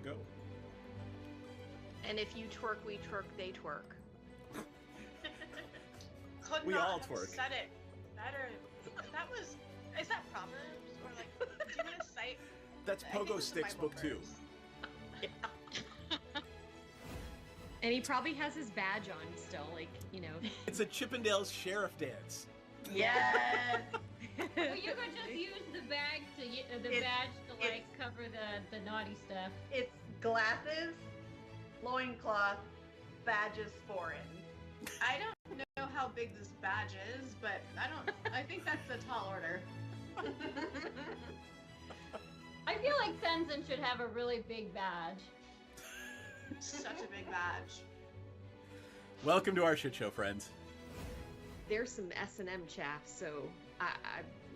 go. And if you twerk, we twerk, they twerk. Could We not all have twerk. said it better. That was. Is that Proverbs or like? Do you want to cite? That's I think Pogo this is Sticks Bible book 2. verse. And he probably has his badge on still, like, you know. It's a Chippendales sheriff dance. Yes! Well, you could just use the bag to badge to like cover the naughty stuff. It's glasses, loincloth, badges foreign. I don't know how big this badge is, but I think that's a tall order. I feel like Tenzin should have a really big badge. Such a big badge. Welcome to our shit show, friends. There's some S&M chaff, so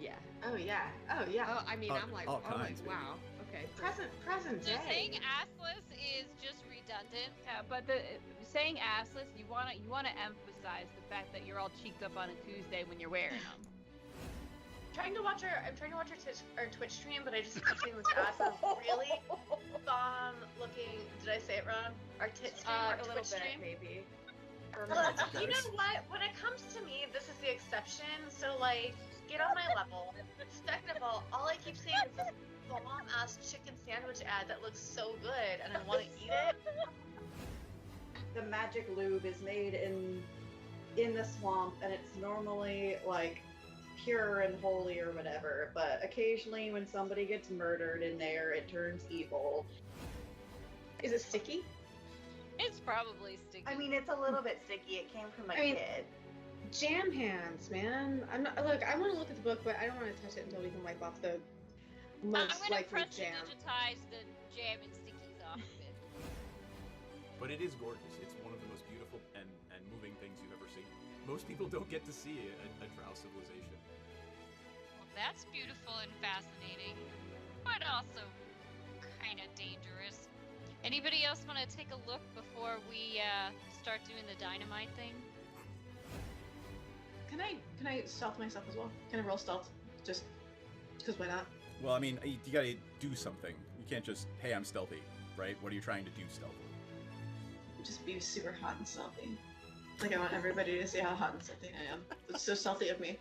yeah. Oh yeah. Oh yeah. Oh, I mean, I'm like, all oh, kinds, like, wow. Okay. Present So day. saying assless is just redundant. Yeah, but saying assless, you wanna emphasize the fact that you're all cheeked up on a Tuesday when you're wearing them. I'm trying to watch our Twitch stream, but I just keep seeing this ass is really bomb looking. Did I say it wrong? Our tit stream, our a little Twitch bit, stream. maybe. You know what? When it comes to me, this is the exception. So like, get on my level. Second of all I keep seeing is this bomb ass chicken sandwich ad that looks so good, and I want to eat it. The magic lube is made in the swamp, and it's normally like pure and holy or whatever, but occasionally when somebody gets murdered in there, it turns evil. Is it sticky? It's probably sticky. I mean, it's a little bit sticky. It came from a I mean- kid. Jam hands, man. I'm not. Look, I want to look at the book, but I don't want to touch it until we can wipe off the I'm most gonna likely press to jam. digitize the jam and stickies off of it. But it is gorgeous. It's one of the most beautiful and moving things you've ever seen. Most people don't get to see a drow civilization. Well, that's beautiful and fascinating, but also kind of dangerous. Anybody else want to take a look before we start doing the dynamite thing? Can I stealth myself as well? Can I roll stealth? Just because why not? Well, I mean, you gotta do something. You can't just, hey, I'm stealthy, right? What are you trying to do stealthily? Just be super hot and stealthy. Like I want everybody to see how hot and stealthy I am. It's so stealthy of me.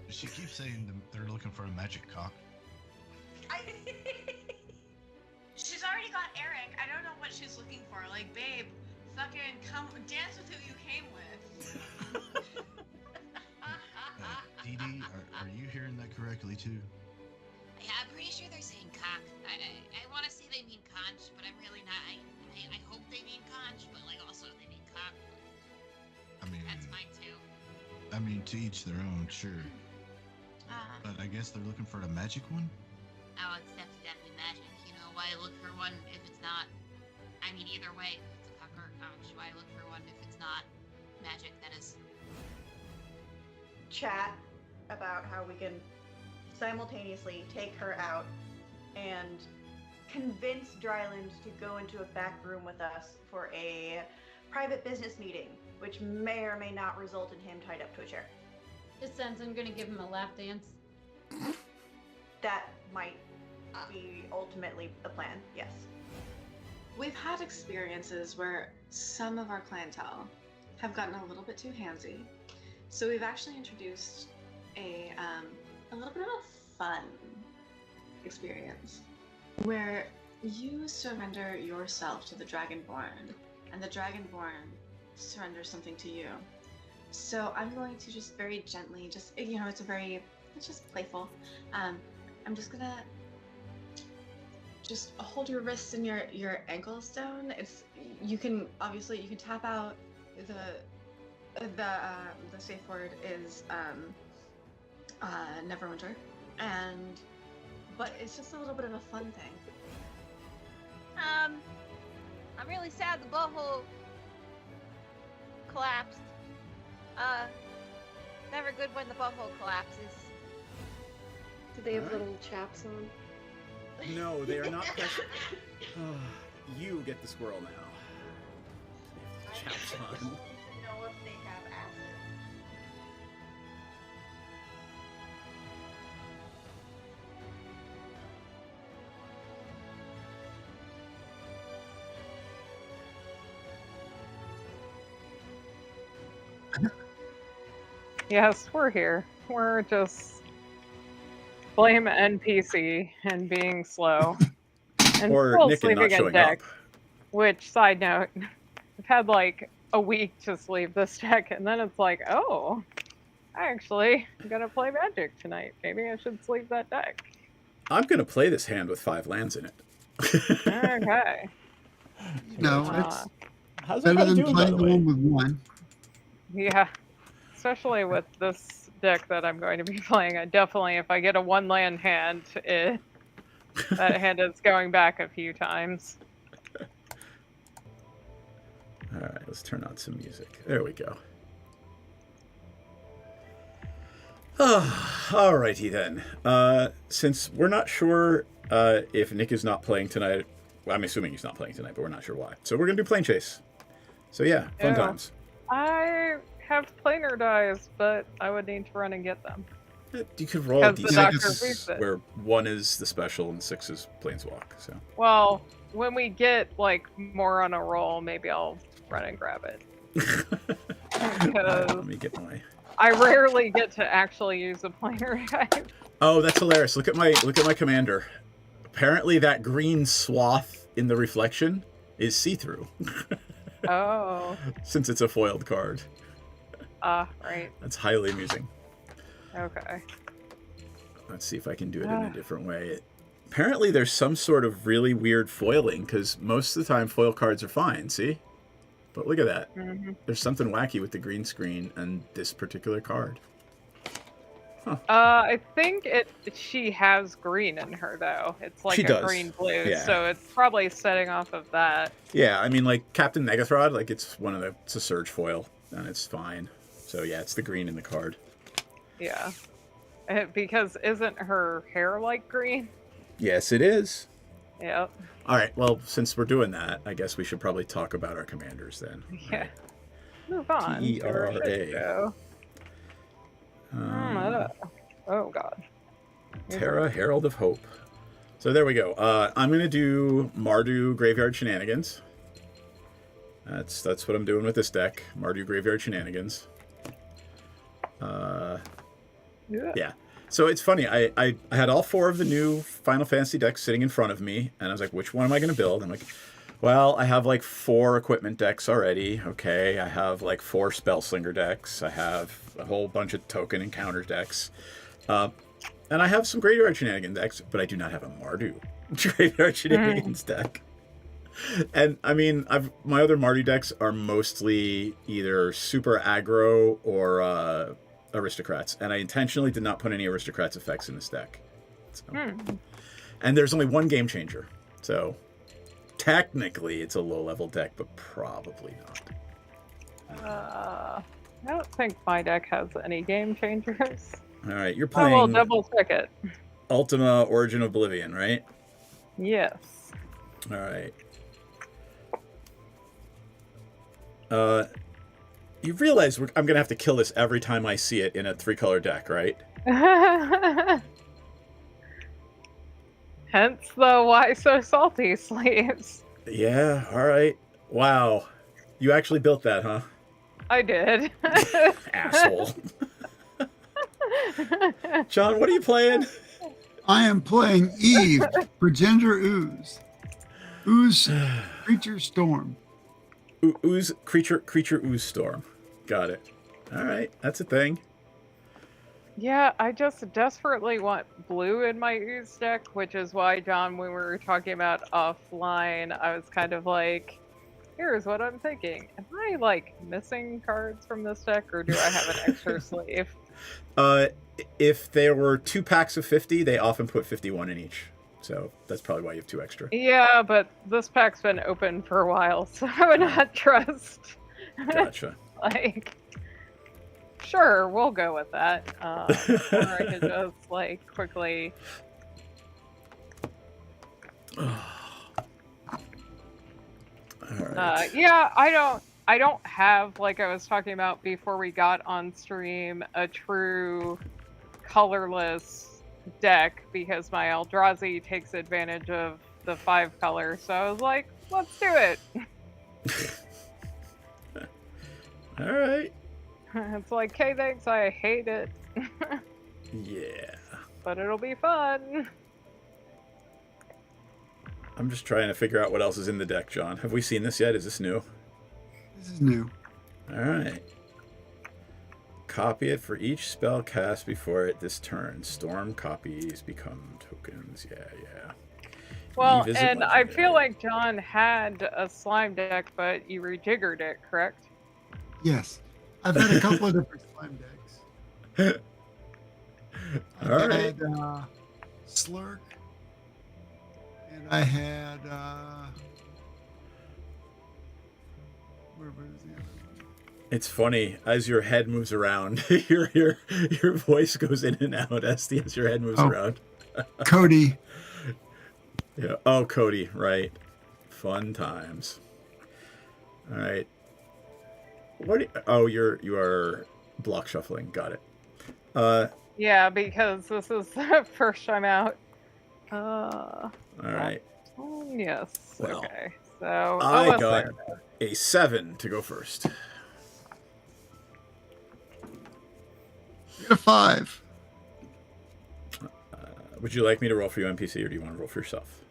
She keeps saying they're looking for a magic cock. She's already got Eric. I don't know what she's looking for. Like, babe, fucking come dance with who you came with. Dee Dee, are you hearing that correctly too? Yeah, I'm pretty sure they're saying cock. I want to say they mean conch, but I'm really not. I hope they mean conch, but like also they mean cock. I mean, That's mine too. I mean, to each their own, sure. But I guess they're looking for a magic one? Oh, it's definitely magic. You know, why look for one if it's not? I mean, either way, if it's a cock or a conch, why look for one if it's not magic? That is. Chat about how we can simultaneously take her out and convince Dryland to go into a back room with us for a private business meeting, which may or may not result in him tied up to a chair. Is Tenzin gonna give him a lap dance? That might be ultimately the plan, yes. We've had experiences where some of our clientele have gotten a little bit too handsy. So we've actually introduced a little bit of a fun experience where you surrender yourself to the Dragonborn, and the Dragonborn surrenders something to you. So I'm going to just very gently, it's just playful. I'm just gonna just hold your wrists and your ankles down. You can tap out the safe word is Neverwinter, but it's just a little bit of a fun thing. I'm really sad the butthole collapsed. Never good when the butthole collapses. Do they have Alright. little chaps on? No, they are not precious. You get the squirrel now. Chaps on. know if they have acid. Yes, we're here. We're just blame NPC and being slow. And Or still Nick and not sleeping in showing deck. up. Which, side note, I've had like a week to sleep this deck, and then it's like, oh, actually, I'm gonna play Magic tonight. Maybe I should sleep that deck. I'm gonna play this hand with 5 lands in it. Okay. No, it's How's better everybody than doing, by playing the the way? one with one. Yeah. Especially with this deck that I'm going to be playing. I definitely, if I get a 1-land hand, that hand is going back a few times. Alright, let's turn on some music. There we go. Alrighty then. Since we're not sure if Nick is not playing tonight, well, I'm assuming he's not playing tonight, but we're not sure why. So we're going to do Plane Chase. So yeah, fun times. I have planar dies, but I would need to run and get them. You could roll a Because the doctor D6 reads it. where 1 is the special and 6 is Planeswalk. So Well, when we get like more on a roll, maybe I'll run and grab it. Because let me get my. I rarely get to actually use a planar die. Oh, that's hilarious! Look at my commander. Apparently, that green swath in the reflection is see-through. Oh. Since it's a foiled card. Right. That's highly amusing. Okay. Let's see if I can do it in a different way. Apparently, there's some sort of really weird foiling, because most of the time foil cards are fine, see? But look at that. Mm-hmm. There's something wacky with the green screen and this particular card. Huh. I think she has green in her, though. It's like She a does. green-blue, Yeah. so it's probably setting off of that. Yeah, I mean, like, Captain Megathrod, like, it's a surge foil, and it's fine. So, yeah, it's the green in the card. Yeah. Because isn't her hair like green? Yes, it is. Yep. All right, well, since we're doing that, I guess we should probably talk about our commanders then. Yeah. Right. Move on. to where it should go. Oh, God. Terra, Herald of Hope. So there we go. I'm going to do Mardu Graveyard Shenanigans. That's what I'm doing with this deck. Mardu Graveyard Shenanigans. Yeah. So it's funny. I had all 4 of the new Final Fantasy decks sitting in front of me, and I was like, which one am I going to build? I'm like, well, I have like 4 equipment decks already. Okay, I have like 4 Spellslinger decks. I have a whole bunch of token and counter decks. And I have some Graveyard Shenanigans decks, but I do not have a Mardu Graveyard Shenanigans deck. And I mean, my other Mardu decks are mostly either super aggro or aristocrats, and I intentionally did not put any aristocrats effects in this deck. So. And there's only 1 game changer, so technically it's a low-level deck, but probably not. I don't think my deck has any game changers. All right, you're I playing will double check it. Ultima Origin of Oblivion, right? Yes. All right. You realize I'm going to have to kill this every time I see it in a 3-color deck, right? Hence the why so salty sleeves. Yeah, all right. Wow. You actually built that, huh? I did. Asshole. John, what are you playing? I am playing Eve, Progenitor Ooze. Ooze Creature Storm. Ooze Creature Ooze Storm. Got it. All right, that's a thing. Yeah, I just desperately want blue in my Ooze deck, which is why, John, when we were talking about offline, I was kind of like, here's what I'm thinking. Am I, like, missing cards from this deck, or do I have an extra sleeve? If there were 2 packs of 50, they often put 51 in each. So that's probably why you have 2 extra. Yeah, but this pack's been open for a while, so I would not trust. Gotcha. Like, sure, we'll go with that. Or I could just, like, quickly... Alright. Yeah, I don't have, like I was talking about before we got on stream, a true colorless deck, because my Eldrazi takes advantage of the 5 color, so I was like, let's do it. Alright. It's like, okay, thanks, I hate it. Yeah. But it'll be fun. I'm just trying to figure out what else is in the deck, John. Have we seen this yet? Is this new? This is new. All right. Copy it for each spell cast before it this turn. Storm copies become tokens. Yeah. Well, Revisit and I legendary. feel like John had a slime deck, but you rejiggered it, correct? Yes. I've had a couple of different slime decks. I All right. had Slurk, and I had where was the other one? It's funny as your head moves around. your voice goes in and out as your head moves around. Cody. Yeah. Oh, Cody. Right. Fun times. All right. You are block shuffling. Got it. Yeah, because this is the first time out. All right. Yes. Well, okay. So I got a 7 to go first. You got a 5. Would you like me to roll for you, NPC, or do you want to roll for yourself?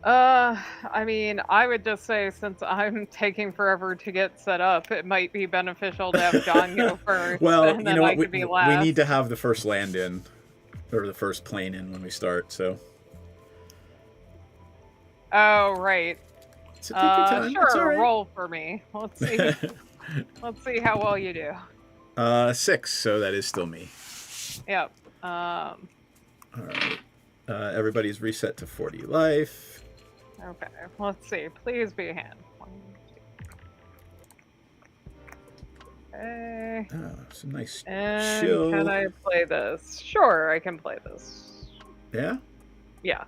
I mean, I would just say since I'm taking forever to get set up, it might be beneficial to have John go first. Well, and you then know I what? could be We last. need to have the first land in, or the first plane in when we start. So. Oh right. So take your time. Sure, It's all right. roll for me. Let's see. Let's see how well you do. 6. So that is still me. Yep. All right. Everybody's reset to 40 life. Okay. Let's see. Please be a hand. 1, 2. Okay. Oh, some nice And chill. can I play this? Sure, I can play this. Yeah. Yeah.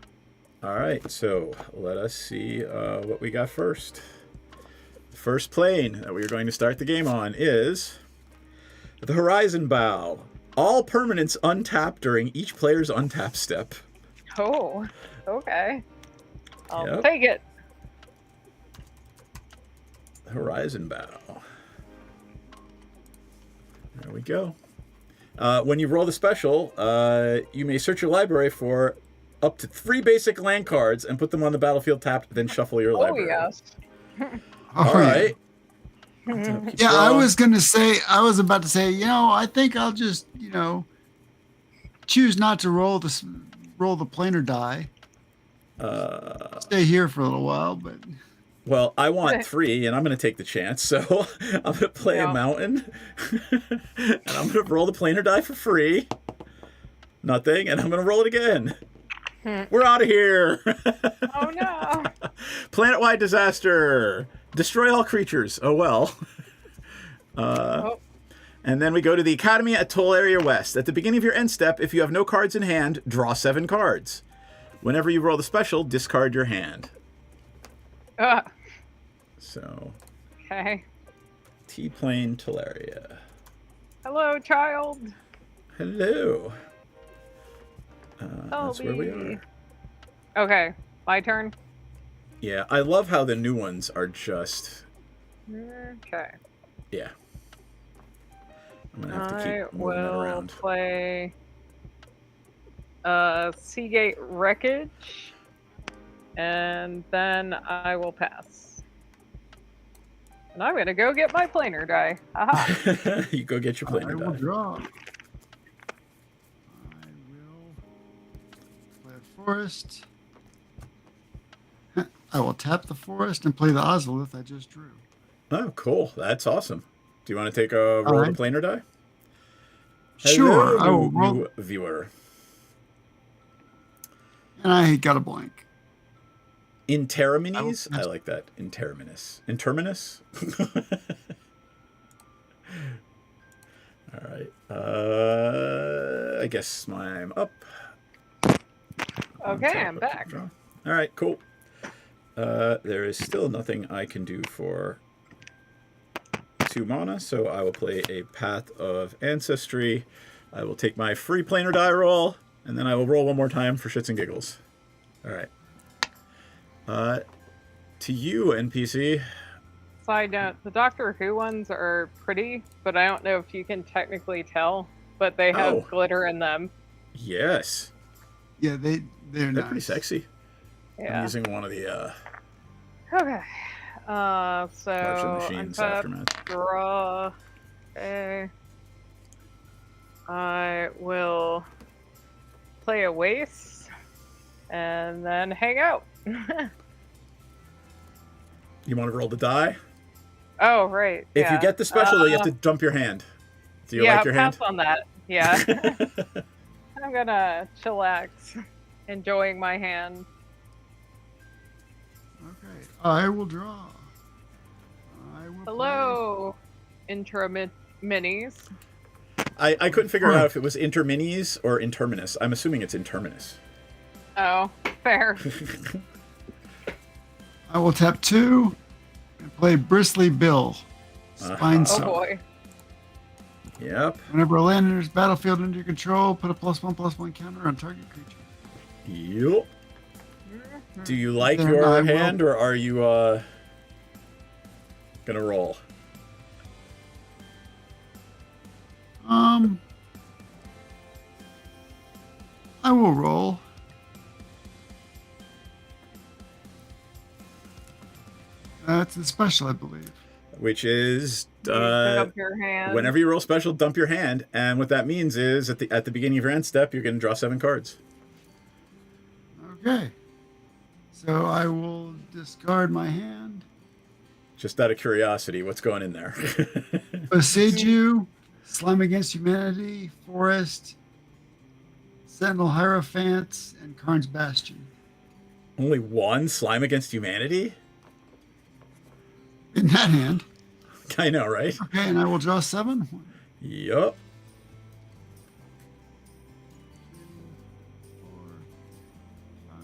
All right. So let us see what we got first. The first plane that we are going to start the game on is the Horizon Bow. All permanents untap during each player's untap step. Oh. Okay. I'll Yep. take it. Horizon Bow. There we go. When you roll the special, you may search your library for up to 3 basic land cards and put them on the battlefield tapped, then shuffle your library. yes. All right. Yeah, I was about to say, I think I'll just, choose not to roll the planar die. Stay here for a little while, but. Well, I want 3, and I'm going to take the chance. So I'm going to play a mountain, and I'm going to roll the planar die for free. Nothing, and I'm going to roll it again. We're out of here. Oh no. Planet-wide disaster. Destroy all creatures. Oh well. And then we go to the Academy at Toll Area West. At the beginning of your end step, if you have no cards in hand, draw 7 cards. Whenever you roll the special, discard your hand. So. Okay. T-Plane Teleria. Hello, child. Hello. That's where we are. Okay, my turn. Yeah, I love how the new ones are just. Okay. Yeah. I'm gonna have to keep moving that I will around. play Seagate Wreckage, and then I will pass. And I'm gonna go get my planar die. Haha. You go get your planar I will die. draw. I will play a forest. I will tap the forest and play the Ozolith I just drew. Oh, cool. That's awesome. Do you want to take a roll right. of the planar die? Sure, I Hello, will roll. new viewer. And I got a blank. Interminis? I like that. Interminus. Interminus? All right. I guess I'm up. Okay, I'm back. All right, cool. There is still nothing I can do for 2 mana, so I will play a Path of Ancestry. I will take my free planar die roll, and then I will roll one more time for shits and giggles. All right. To you, NPC. Side note, the Doctor Who ones are pretty, but I don't know if you can technically tell, but they have Oh. glitter in them. Yes. Yeah, they're nice. Pretty sexy. Yeah. I'm using one of the Okay. Collection So Machines untap, Aftermath. draw. Okay. I will play a waste and then hang out. You want to roll the die? Oh, right. If you get the special, you have to dump your hand. Do you like your hand? pass on that. Yeah. I'm gonna chillax, enjoying my hand. Okay, I will draw. I will Hello, minis. I couldn't figure out if it was interminis or interminus. I'm assuming it's interminus. Oh, fair. I will tap 2 and play Bristly Bill. Spine Oh Saw. boy. Yep. Whenever a land enters battlefield under your control, put a +1/+1 counter on target creature. Yep. Do you like Then your I will- hand, or are you gonna roll? I will roll. That's a special, I believe. Which is Dump your hand. whenever you roll special, dump your hand, and what that means is at the beginning of your end step, you're going to draw 7 cards. Okay. So I will discard my hand. Just out of curiosity, what's going in there? Besiju, Slime Against Humanity, Forest, Sentinel Hierophants, and Karn's Bastion. Only one Slime Against Humanity? In that hand. I know, right? Okay, and I will draw 7. Yup. 4,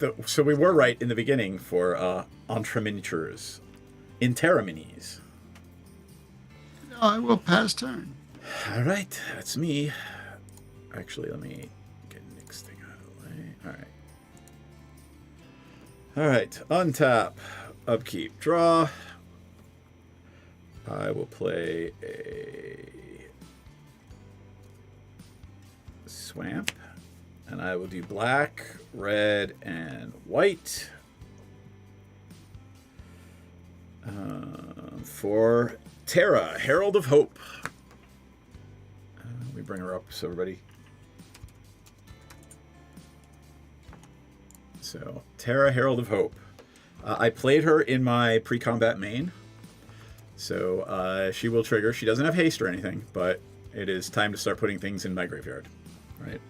5. So we were right in the beginning for Entreminiatures. Interaminis. No, I will pass turn. All right, that's me. Actually, let me get Nick's thing out of the way. All right, untap, upkeep, draw. I will play a swamp, and I will do black, red, and white for Terra, Herald of Hope. Let me bring her up so everybody. So, Terra, Herald of Hope. I played her in my pre-combat main. So, she will trigger. She doesn't have haste or anything, but it is time to start putting things in my graveyard. Right?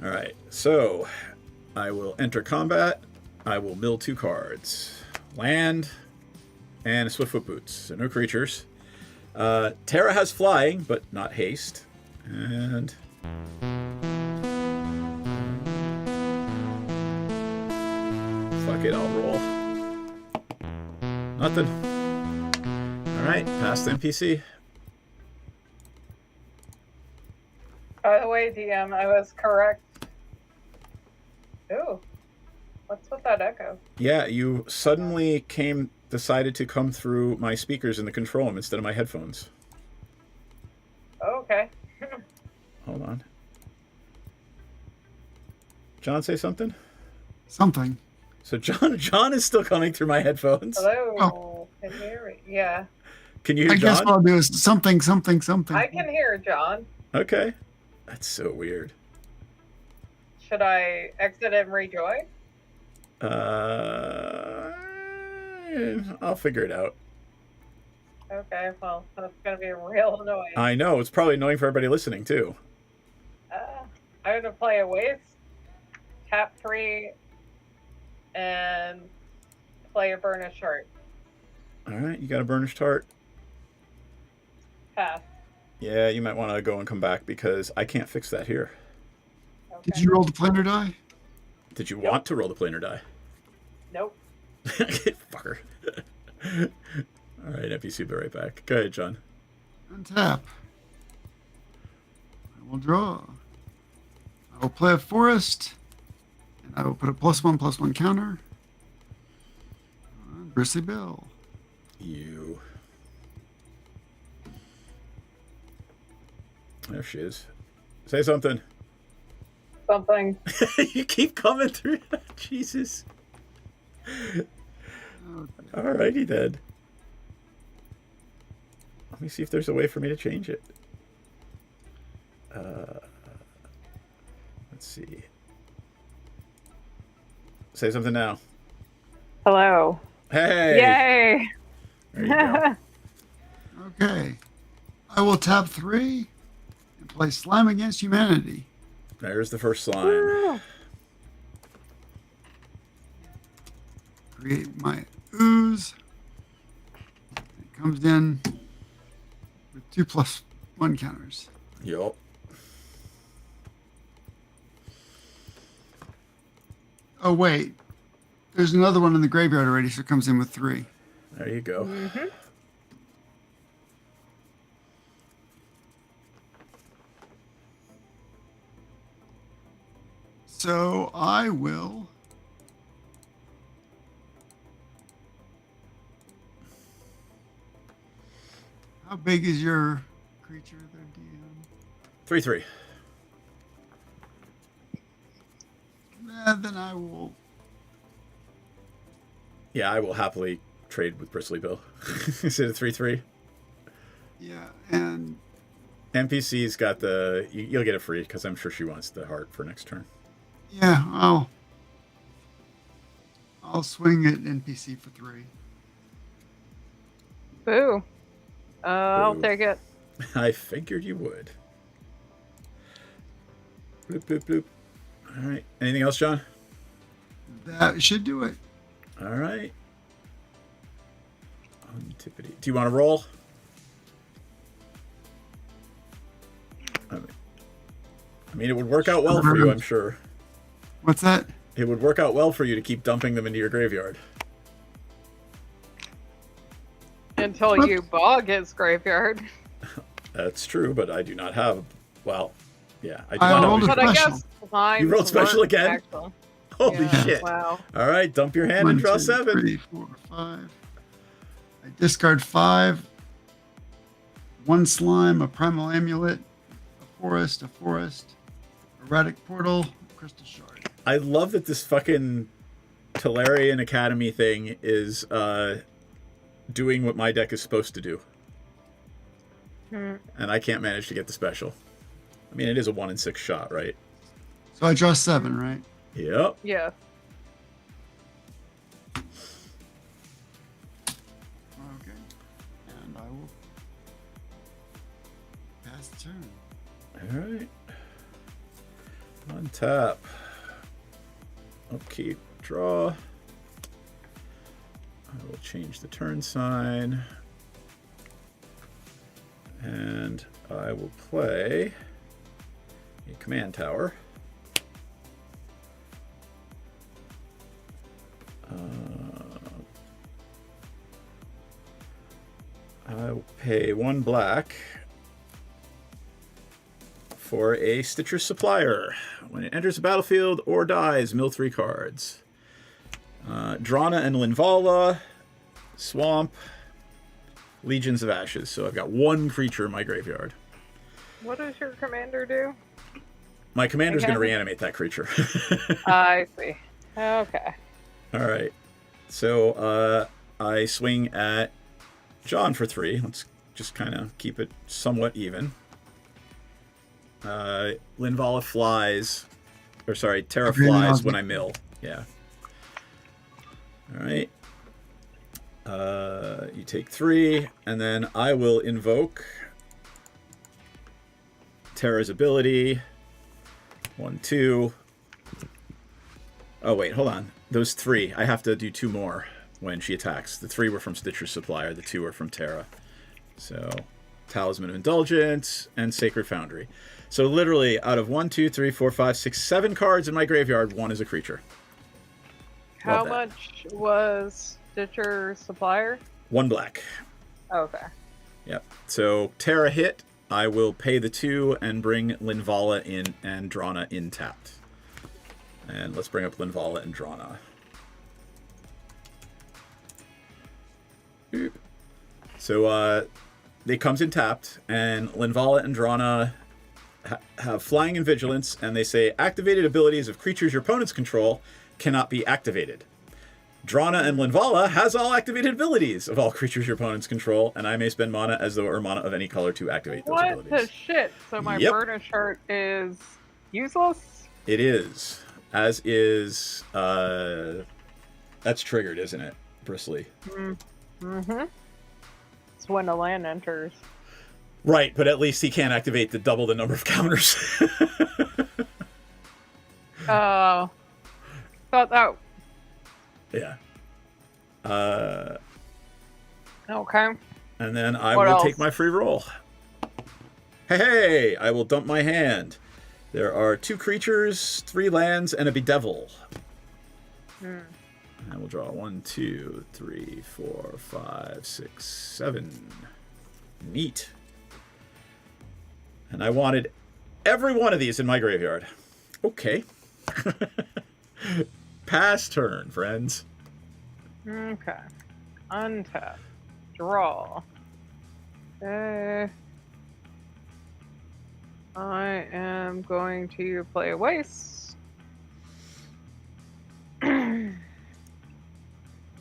Alright, so I will enter combat. I will mill 2 cards. Land and a Swiftfoot Boots. So no creatures. Terra has flying, but not haste. And fuck it, I'll roll. Nothing. Alright, past the NPC. By the way, DM, I was correct. Ooh. What's with that echo? Yeah, you suddenly decided to come through my speakers in the control room instead of my headphones. Oh, okay. Hold on. John, say something? Something. So John is still coming through my headphones. Hello. Oh. Can you hear me? Yeah. Can you hear I John? guess what I'll do is something. I can hear John. Okay. That's so weird. Should I exit and rejoin? I'll figure it out. Okay, well, that's gonna be real annoying. I know, it's probably annoying for everybody listening too. I'm gonna play a waste, tap 3, and play a burnish heart. Alright, you got a burnished heart? Pass. Yeah, you might want to go and come back because I can't fix that here. Okay. Did you roll the planar die? Did you want to roll the planar die? Nope. Fucker. Alright, NPC, be right back. Go ahead, John. Untap. I will draw. I will play a forest, and I will put a +1/+1 counter Bristly Bill. You. There she is. Say something. Something. You keep coming through. Jesus. Okay. Alrighty then. Let me see if there's a way for me to change it. Let's see. Say something now. Hello. Hey! Yay! There you go. Okay. I will tap 3 and play Slime Against Humanity. There's the first slime. Create my ooze. It comes in with 2+1 counters. Yup. Oh, wait. There's another one in the graveyard already, so it comes in with 3. There you go. Mm-hmm. So I will. How big is your creature there, DM? 3/3. Then I will. Yeah, I will happily trade with Bristly Bill. Is it a 3/3? Yeah, and NPC's got the... You'll get it free, because I'm sure she wants the heart for next turn. yeah, I'll swing at NPC for 3. Boo. I'll Boo. take it. I figured you would. Bloop, bloop, bloop. All right. Anything else, John? That should do it. All right. Antipity. Do you want to roll? I mean, it would work out well for you, I'm sure. What's that? It would work out well for you to keep dumping them into your graveyard. Until you bog its graveyard. That's true, but I do not have... Well, yeah, I do I not rolled have... a But I special. guess slimes You rolled special work, again? actually. Holy Yeah, shit. Wow. All right, dump your hand 1, and draw 2, 7. 3, 4, 5. I discard 5. 1 slime, a primal amulet, a forest, erratic portal, a crystal shard. I love that this fucking Tolarian Academy thing is doing what my deck is supposed to do. Hmm. And I can't manage to get the special. I mean, it is a 1 in 6 shot, right? So I draw 7, right? Yep. Yeah. Okay. And I will pass the turn. All right. Untap. Okay, draw. I will change the turn sign. And I will play a command tower. I will pay 1 black for a Stitcher Supplier. When it enters the battlefield or dies, mill 3 cards. Drana and Linvala, Swamp, Legions of Ashes. So I've got 1 creature in my graveyard. What does your commander do? My commander's going to Okay. reanimate that creature. I see. Okay. All right. So I swing at John for 3. Let's just kind of keep it somewhat even. Linvala flies, or sorry, Terra flies when I mill. Yeah. All right. You take 3, and then I will invoke Terra's ability. 1, 2. Oh wait, hold on. Those 3, I have to do 2 more when she attacks. The 3 were from Stitcher Supplier, the 2 are from Terra. So, Talisman of Indulgence and Sacred Foundry. So literally, out of 1, 2, 3, 4, 5, 6, 7 cards in my graveyard, 1 is a creature. How Love that. much was Stitcher Supplier? 1 black. Okay. Yep. So Terra hit. I will pay the 2 and bring Linvala in and Drana in tapped. And let's bring up Linvala and Drana. So it comes in tapped, and Linvala and Drana have flying and vigilance, and they say activated abilities of creatures your opponents control cannot be activated. Drana and Linvala has all activated abilities of all creatures your opponents control, and I may spend mana as though it were mana of any color to activate those abilities. What the shit? So my Yep. burnish heart is useless? It is. As is... that's triggered, isn't it, Bristly? Mm-hmm. It's when a land enters. Right, but at least he can't activate the double the number of counters. Thought that... Yeah. Okay. And then I What will else? take my free roll. Hey, I will dump my hand. There are 2 creatures, 3 lands, and a bedevil. I will draw 1, 2, 3, 4, 5, 6, 7. Neat. And I wanted every one of these in my graveyard. Okay. Pass turn, friends. Okay. Untap. Draw. Okay. I am going to play a waste.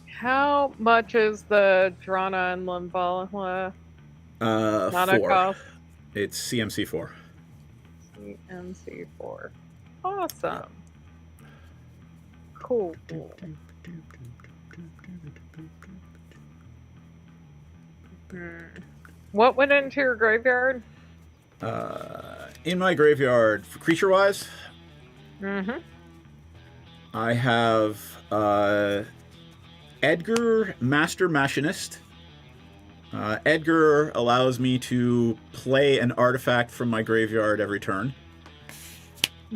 How much is the Drana and Linvala? Not 4. a cost. It's CMC 4. CMC4. Awesome. Cool. What went into your graveyard? In my graveyard, creature-wise, Mm-hmm. I have Edgar, Master Machinist. Edgar allows me to play an artifact from my graveyard every turn.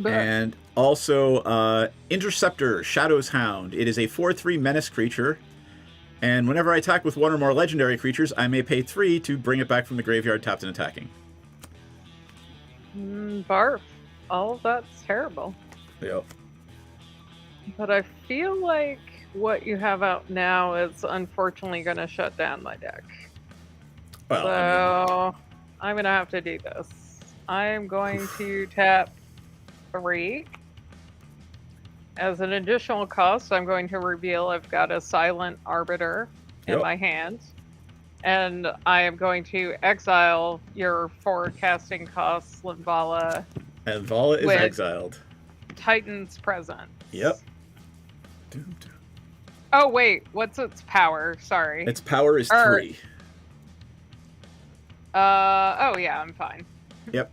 And also Interceptor, Shadow's Hound. It is a 4/3 menace creature. And whenever I attack with 1 or more legendary creatures, I may pay 3 to bring it back from the graveyard tapped and attacking. Barf. All of that's terrible. Yep. But I feel like what you have out now is unfortunately going to shut down my deck. Well, So I'm going to have to do this. I'm going to tap 3. As an additional cost, I'm going to reveal I've got a Silent Arbiter in Yep. my hand. And I am going to exile your 4 casting costs, Linvala, and Vala is with exiled. Titan's Presence. Yep. Oh, wait. What's its power? Sorry. Its power is Or- 3. Oh, yeah, I'm fine. Yep.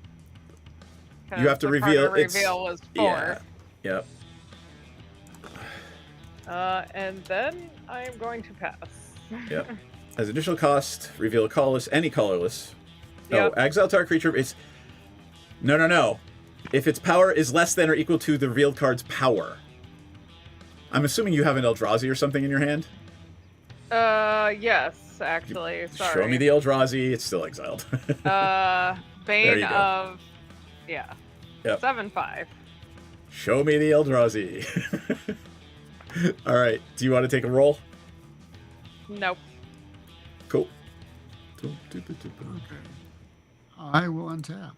'Cause You have to the reveal part to its... reveal was 4. Yeah. Yep. And then I am going to pass. Yep. As additional cost, reveal a colorless, any colorless. Yep. Oh, exile target creature. It's no. If its power is less than or equal to the revealed card's power. I'm assuming you have an Eldrazi or something in your hand. Yes, actually. Sorry. Show me the Eldrazi. It's still exiled. There Bane you go. of, yeah. Yep. 7/5. Show me the Eldrazi. All right. Do you want to take a roll? Nope. Cool. Okay. I will untap.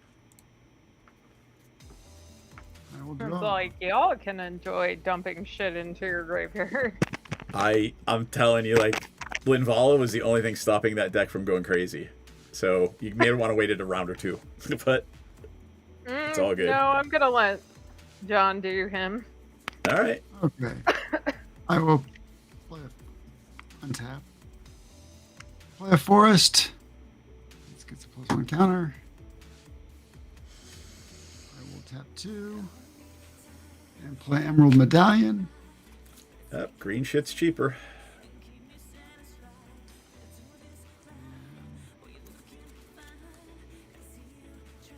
I will Seems draw. like y'all can enjoy dumping shit into your graveyard. I'm telling you, like, Linvala was the only thing stopping that deck from going crazy. So you may want to wait it a round or 2. But it's all good. No, I'm gonna let John do him. All right. Okay. I will play untap. Play a forest. Let's get the +1 counter. I will tap 2. And play Emerald Medallion. Yep, green shit's cheaper.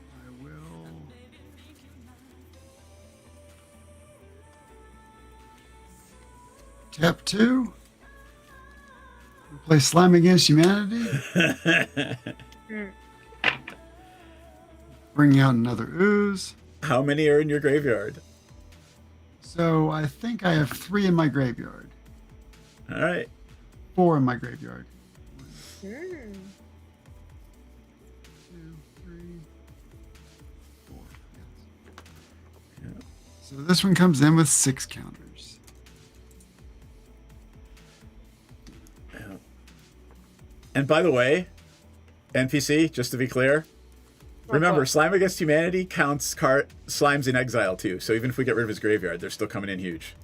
I will tap 2. Play Slime Against Humanity. Bring out another ooze. How many are in your graveyard? So I think I have 3 in my graveyard. All right. 4 in my graveyard. 1, Mm. 2, 3, 4. Yes. Yeah. So this one comes in with 6 counters. Yeah. And by the way, NPC, just to be clear, remember, Slime Against Humanity counts slimes in exile too. So even if we get rid of his graveyard, they're still coming in huge.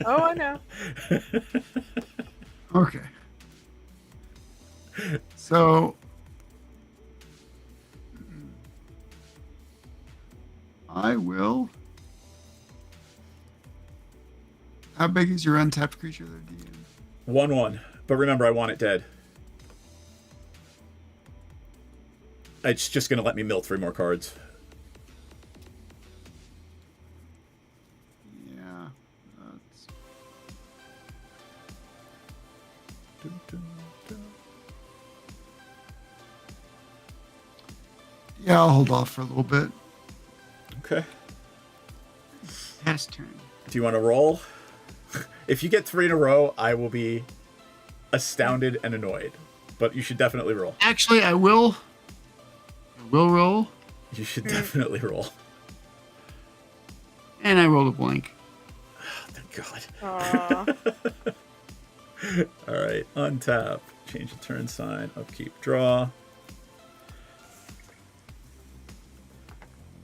Oh, I know. Okay. So I will. How big is your untapped creature there, DM? 1/1. But remember, I want it dead. It's just going to let me mill 3 more cards. Yeah. That's... Yeah, I'll hold off for a little bit. Okay. Pass turn. Do you want to roll? If you get 3 in a row, I will be astounded and annoyed. But you should definitely roll. Actually, I will. I will roll. You should definitely roll. And I rolled a blank. Oh, thank Aw. God. All right. Untap. Change the turn sign. Upkeep. Draw.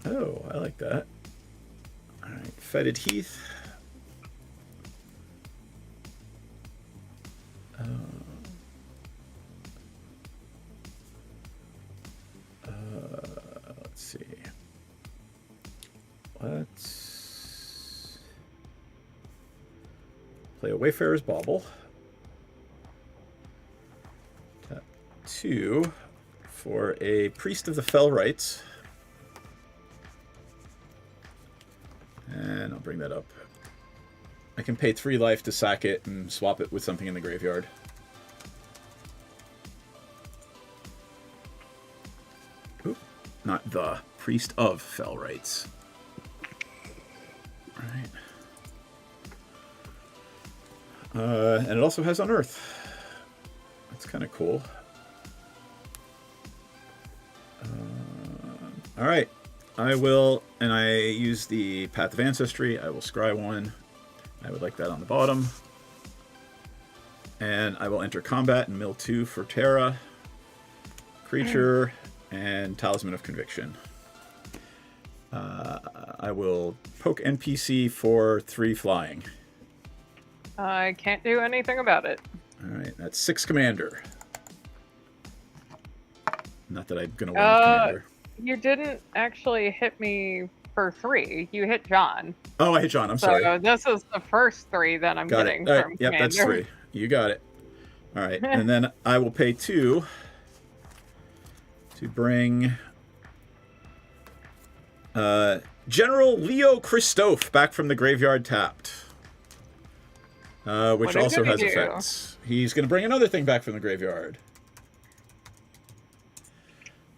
Oh, I like that. All right. Fetid Heath. Let's see. Let's play a Wayfarer's Bauble. Tap 2 for a Priest of the Fell Rites. And I'll bring that up. I can pay 3 life to sack it and swap it with something in the graveyard. Oop, not the Priest of Fell Rites. Alright. And it also has Unearth. That's kind of cool. Alright. I will, and I use the Path of Ancestry. I will scry 1. I would like that on the bottom. And I will enter combat and mill 2 for Terra, Creature, and Talisman of Conviction. I will poke NPC for 3 flying. I can't do anything about it. Alright, that's 6 commander. Not that I'm going to win with commander. You didn't actually hit me for 3. You hit John. Oh, I hit John. I'm So sorry. this is the first 3 that I'm Got getting it. All from right. Yep, Commander. that's 3. You got it. All right. And then I will pay 2 to bring General Leo Christophe back from the graveyard tapped. Which also has effects. He's going to bring another thing back from the graveyard.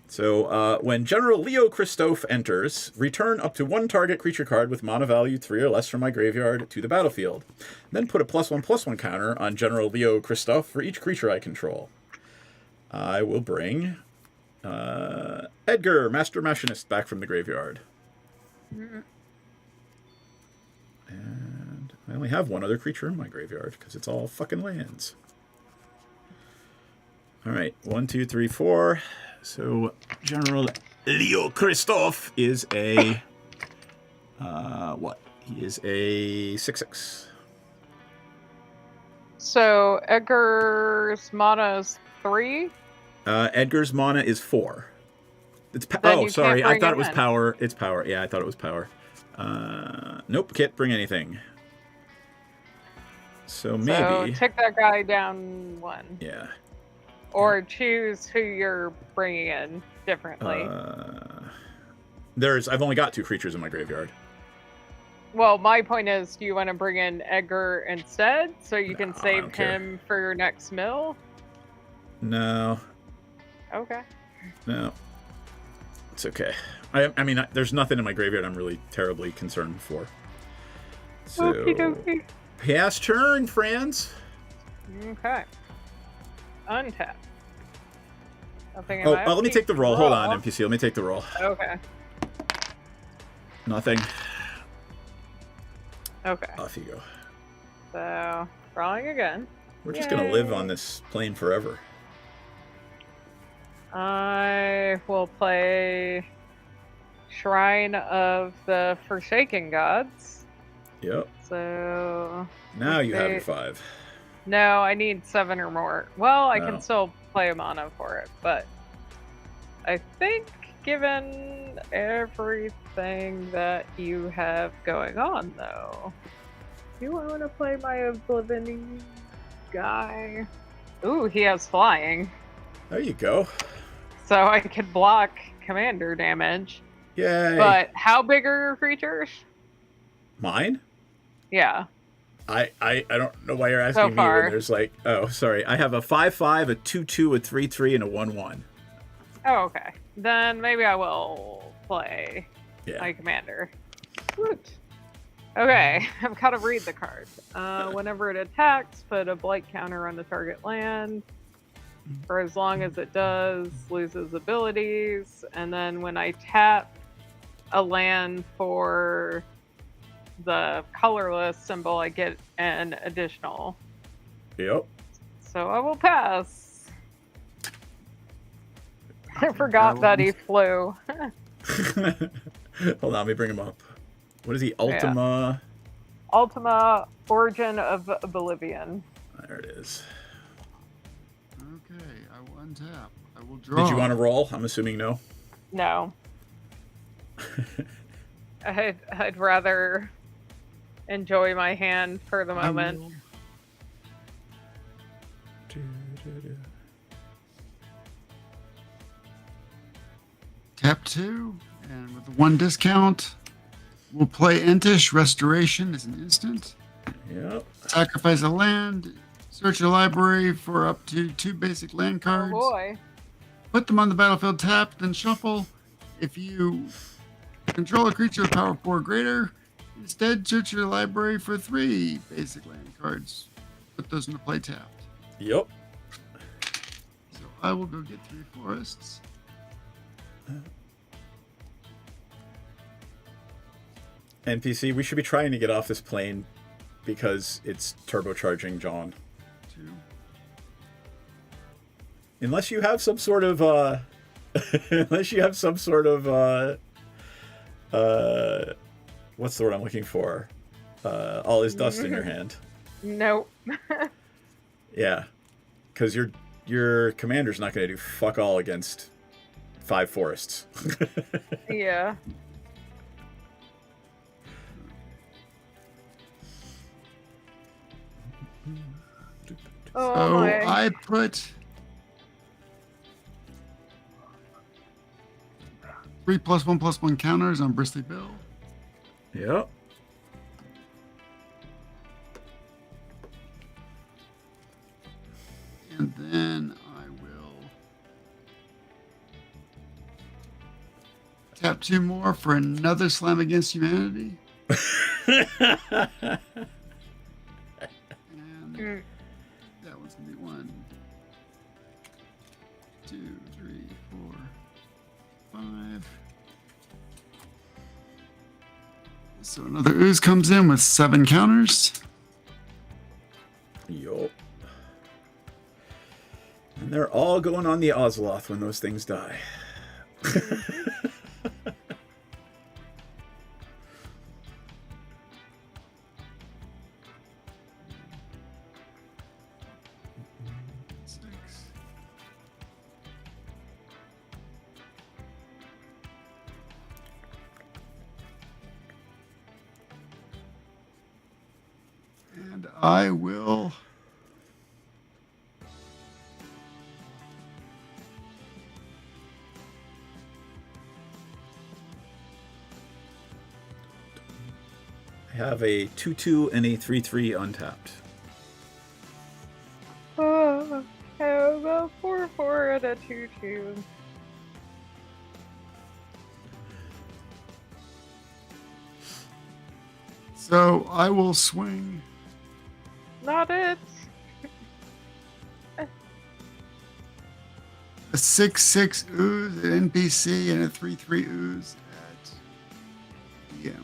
So, when General Leo Christophe enters, return up to 1 target creature card with mana value 3 or less from my graveyard to the battlefield. Then put a +1/+1 counter on General Leo Christophe for each creature I control. I will bring Edgar, Master Machinist, back from the graveyard. And I only have 1 other creature in my graveyard, because it's all fucking lands. Alright, 1, 2, 3, 4... So, General Leo Christophe is a, what? He is a 6/6. So, Edgar's mana is 3? Edgar's mana is 4. It's Then you sorry, can't I bring thought him it was in. power. It's power. Yeah, I thought it was power. Nope, can't bring anything. So maybe... So, take that guy down 1. Yeah. Or choose who you're bringing in differently. I've only got 2 creatures in my graveyard. Well, my point is, do you want to bring in Edgar instead so you can I save don't care. him for your next mill? No. Okay. No. It's okay. I mean, there's nothing in my graveyard I'm really terribly concerned for. So, Okie dokie. pass turn, friends. Okay. Untap. Nothing in Oh, my let me upkeep take the roll. Hold on, draw. NPC. Let me take the roll. Okay. Nothing. Okay. Off you go. So, drawing again. We're just gonna live Yay. on this plane forever. I will play Shrine of the Forsaken Gods. Yep. So... Now you have your they- 5. No, I need 7 or more. Well, I No. can still play a mana for it, but I think given everything that you have going on, though, do I want to play my Oblivion guy? Ooh, he has flying, There you go. so I could block commander damage. Yay. But how big are your creatures? Mine? Yeah. I don't know why you're asking So me far. when there's like, oh, sorry. I have a 5/5, a 2/2, a 3/3, and a 1/1. Oh, okay. Then maybe I will play Yeah. my commander. Woot. Okay, I've got to read the card. Whenever it attacks, put a blight counter on the target land. For as long as it does, loses abilities. And then when I tap a land for the colorless symbol, I get an additional. Yep. So I will pass. I forgot that he flew. Hold on, let me bring him up. What is he? Ultima. Ultima Origin of Oblivion. There it is. Okay, I will untap. I will draw. Did you want to roll? I'm assuming no. No. I'd rather enjoy my hand for the moment. Tap 2, and with 1 discount, we'll play Entish Restoration as an instant. Yep. Sacrifice a land, search your library for up to 2 basic land cards. Oh boy. Put them on the battlefield tapped, then shuffle. If you control a creature with power 4 or greater, instead search your library for 3 basic land cards. Put those in the play tapped. Yep. So I will go get 3 forests. NPC, we should be trying to get off this plane because it's turbocharging John. 2. Unless you have some sort of unless you have some sort of what's the word I'm looking for? All his dust in your hand. Nope. Yeah. Cuz your commander's not going to do fuck all against 5 forests. Yeah. Oh So my. I put 3+1/+1 counters on Bristly Bill. Yep. And then I will tap 2 more for another Slam Against Humanity. And that one's gonna be 1, 2, 3, 4, 5. So another ooze comes in with 7 counters. Yup. And they're all going on the Ozeloth when those things die. And I will I have a 2/2 and a 3/3 untapped. I have a 4/4 and a 2/2. So I will swing. Not it. a 6/6 ooze, an NPC, and a 3/3 ooze at DM.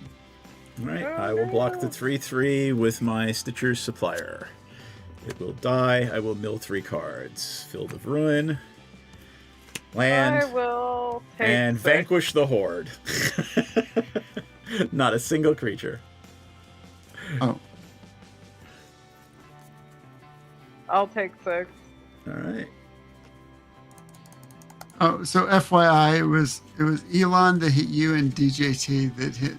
All right, I will block the 3/3 with my Stitcher's Supplier. It will die. I will mill 3 cards. Field of Ruin. Land. I will take and 6. vanquish the Horde. Not a single creature. Oh. I'll take 6. All right. Oh, so FYI, it was Elon that hit you and DJT that hit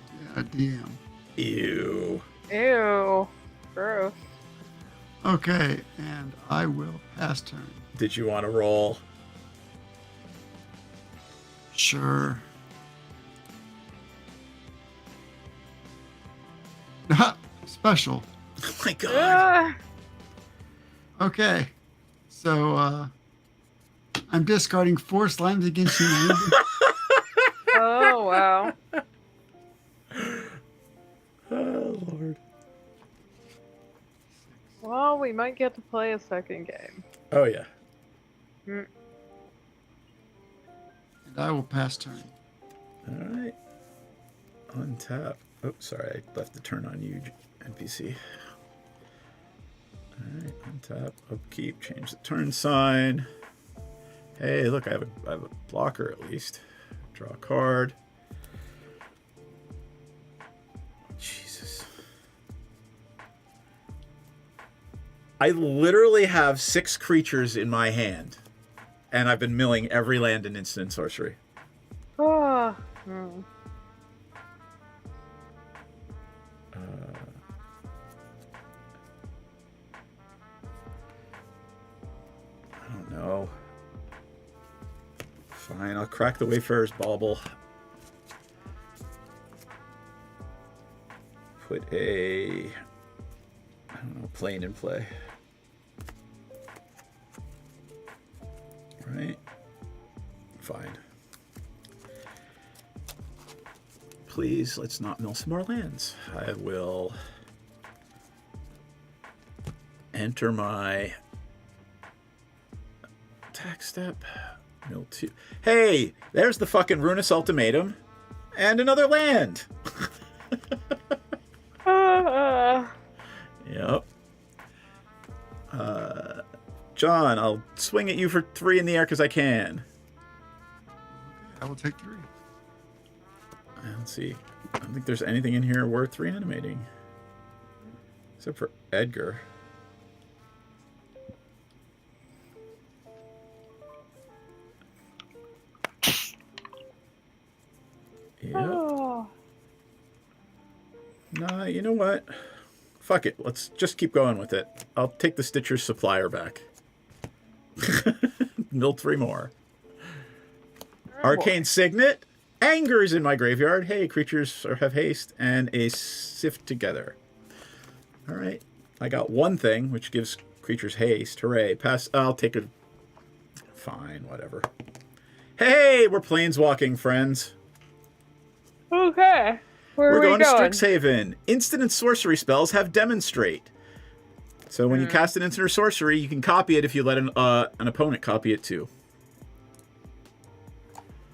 DM. Ew. Ew. Gross. Okay, and I will pass turn. Did you want to roll? Sure. Special. Oh my god. Okay. So, I'm discarding 4 slimes against humanity. Oh, wow. Oh, Lord. Well, we might get to play a second game. Oh, yeah. Mm. And I will pass turn. All right. Untap. Oh, sorry. I left the turn on you, NPC. All right. Untap. Upkeep. Change the turn sign. Hey, look. I have a blocker at least. Draw a card. Jesus. I literally have 6 creatures in my hand. And I've been milling every land in instant sorcery. Oh. I don't know. Fine, I'll crack the Wayfarer's Bauble. Put a... I don't know, plane in play. Right? Fine. Please, let's not mill some more lands. I will enter my attack step. Mill 2. Hey, there's the fucking Ruinous Ultimatum. And another land. Yep. John, I'll swing at you for 3 in the air because I can. I will take 3. Let's see. I don't think there's anything in here worth reanimating. Except for Edgar. Yep. Oh. Nah, you know what? Fuck it. Let's just keep going with it. I'll take the Stitcher's Supplier back. Mill 3 more. Arcane Signet. Anger's in my graveyard. Hey, creatures have haste and a sift together. All right. I got one thing, which gives creatures haste. Hooray. Pass. I'll take a... Fine, whatever. Hey, we're planeswalking, friends. Okay. Where We're are we going to going? Strixhaven. Instant and sorcery spells have Demonstrate. So when you cast an instant or sorcery, you can copy it if you let an opponent copy it too.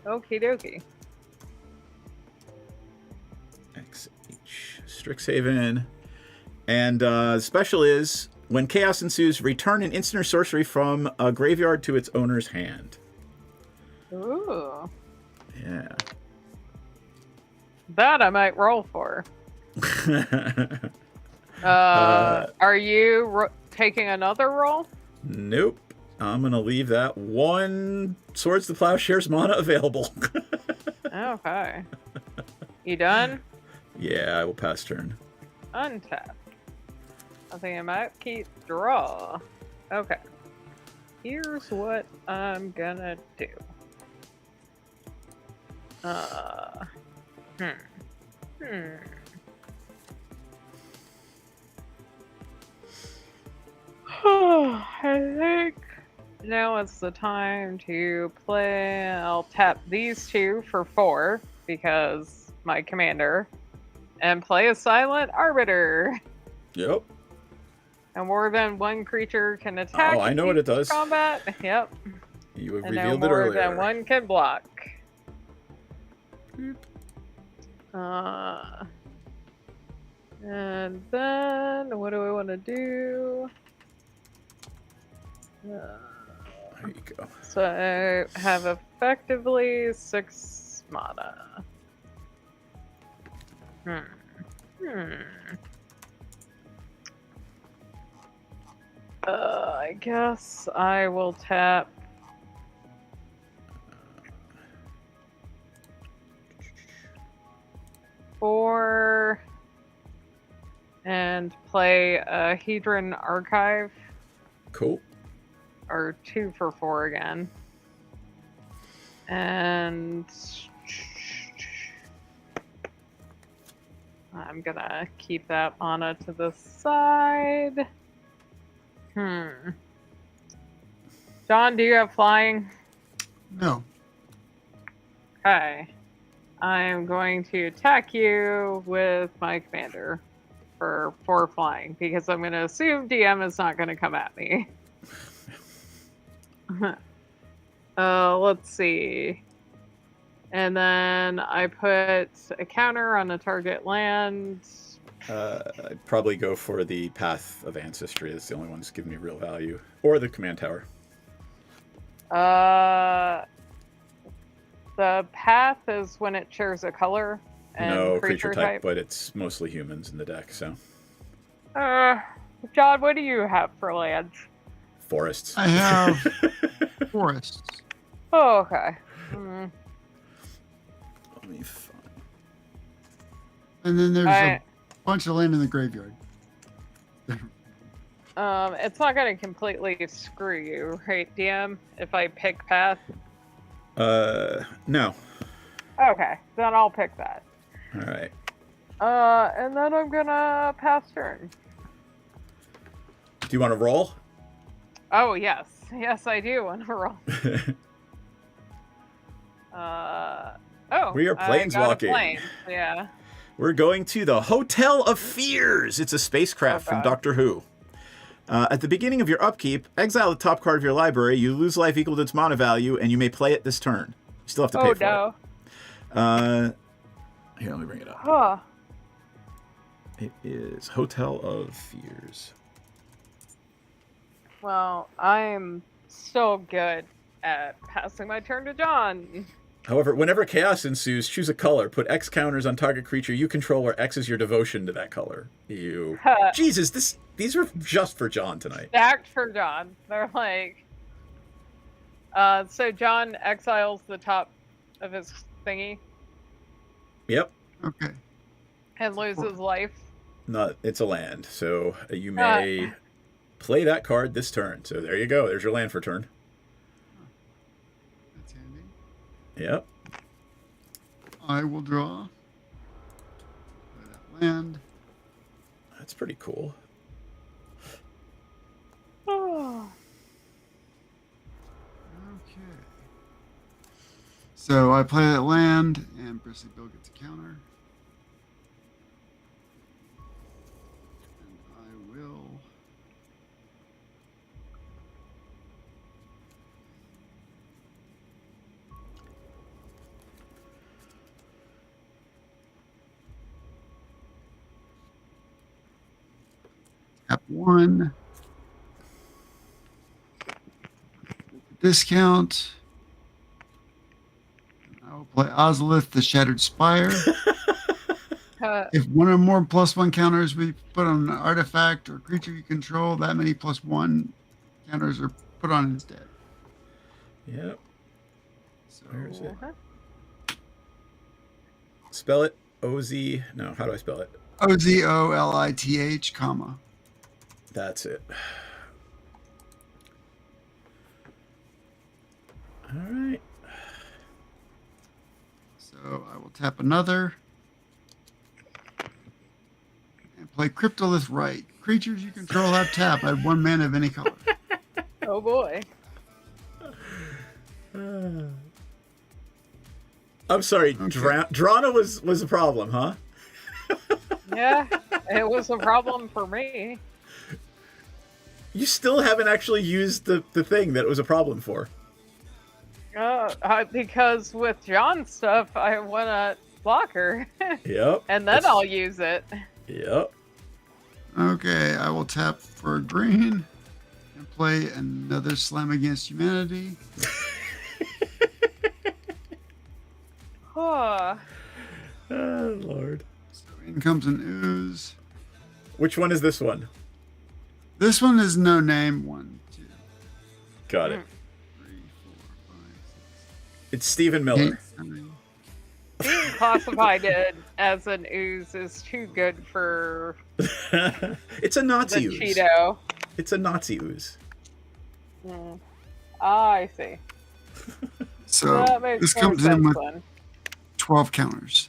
Okie dokie. XH. Strixhaven. And special is, when chaos ensues, return an instant or sorcery from a graveyard to its owner's hand. Ooh. Yeah. That I might roll for. Are you taking another roll? Nope. I'm going to leave that one Swords to Plowshares mana available. Okay. You done? Yeah, I will pass turn. Untap. I think I might keep draw. Okay. Here's what I'm gonna do. I think now it's the time to play. I'll tap these 2 for 4 because my commander, and play a Silent Arbiter. Yep. And more than one creature can attack. Oh, I know what it does. Combat. Yep. You have And no revealed it more earlier. than one can block. Boop. And then, what do I want to do? There you go. So I have effectively 6 mana. I guess I will tap. Four and play a Hedron Archive. Cool. Or 2 for 4 again. And I'm gonna keep that mana to the side. John, do you have flying? No. Okay. I'm going to attack you with my commander for 4 flying because I'm going to assume DM is not going to come at me. Let's see. And then I put a counter on a target land. I'd probably go for the Path of Ancestry. That's the only one that's giving me real value. Or the Command Tower. The path is when it shares a color and No creature type. but it's mostly humans in the deck, so. John, what do you have for lands? Forests. I have forests. Oh, okay. Let me find. And then there's a bunch of land in the graveyard. It's not going to completely screw you, right, DM, if I pick path? No. Okay, then I'll pick that. All right. And then I'm gonna pass turn. Do you want to roll? Oh, yes. Yes, I do want to roll. We are planeswalking. Plane. Yeah. We're going to the Hotel of Fears. It's a spacecraft from Doctor Who. At the beginning of your upkeep, exile the top card of your library. You lose life equal to its mana value, and you may play it this turn. You still have to pay for it. Here, let me bring it up. Huh. It is Hotel of Fears. Well, I'm so good at passing my turn to John. However, whenever chaos ensues, choose a color. Put X counters on target creature you control, where X is your devotion to that color. You. Jesus, these were just for John tonight. Stacked for John. They're like. So John exiles the top of his thingy. Yep. Okay. And loses life. Not. It's a land, so you may play that card this turn. So there you go. There's your land for turn. That's handy. Yep. I will draw. Play that land. That's pretty cool. Oh. Okay. So I play that land, and Bristly Bill gets a counter. And I will. Tap 1. Discount. I will play Ozolith, the Shattered Spire. If one or more +1 counters we put on an artifact or creature you control, that many +1 counters are put on instead. Yep. So, where is it? Spell it. O-Z. No, how do I spell it? Ozolith, comma. That's it. All right. So I will tap another. And play Cryptolith Right. Creatures you control have tap. Add 1 mana of any color. Oh boy. I'm sorry, Drana was a problem, huh? Yeah, it was a problem for me. You still haven't actually used the thing that it was a problem for. Because with John's stuff, I want a blocker. Yep. And then I'll use it. Yep. Okay, I will tap for a green and play another Slam Against Humanity. Oh. Oh, Lord. So in comes an ooze. Which one is this one? This one is no name. 1, 2, Got it. 3, 4, 5, 6. It's Stephen Miller. 8, 9. Being classified it as an ooze is too good for It's a Nazi the ooze. Cheeto. It's a Nazi ooze. I see. So That makes this more comes in sense with then. 12 counters.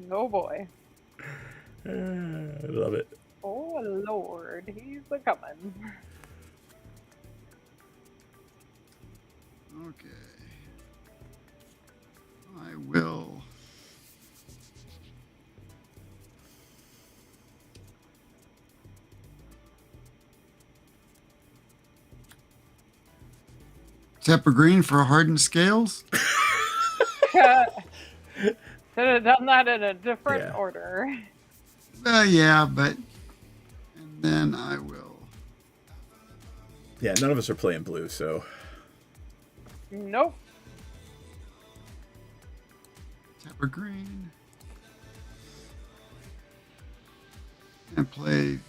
Oh boy. I love it. Oh Lord, he's a coming. Okay. I will. Tap a green for hardened scales. Should have done that in a different order. Yeah, but. And then I will. Yeah, none of us are playing blue, so. Nope. Tap a green. And play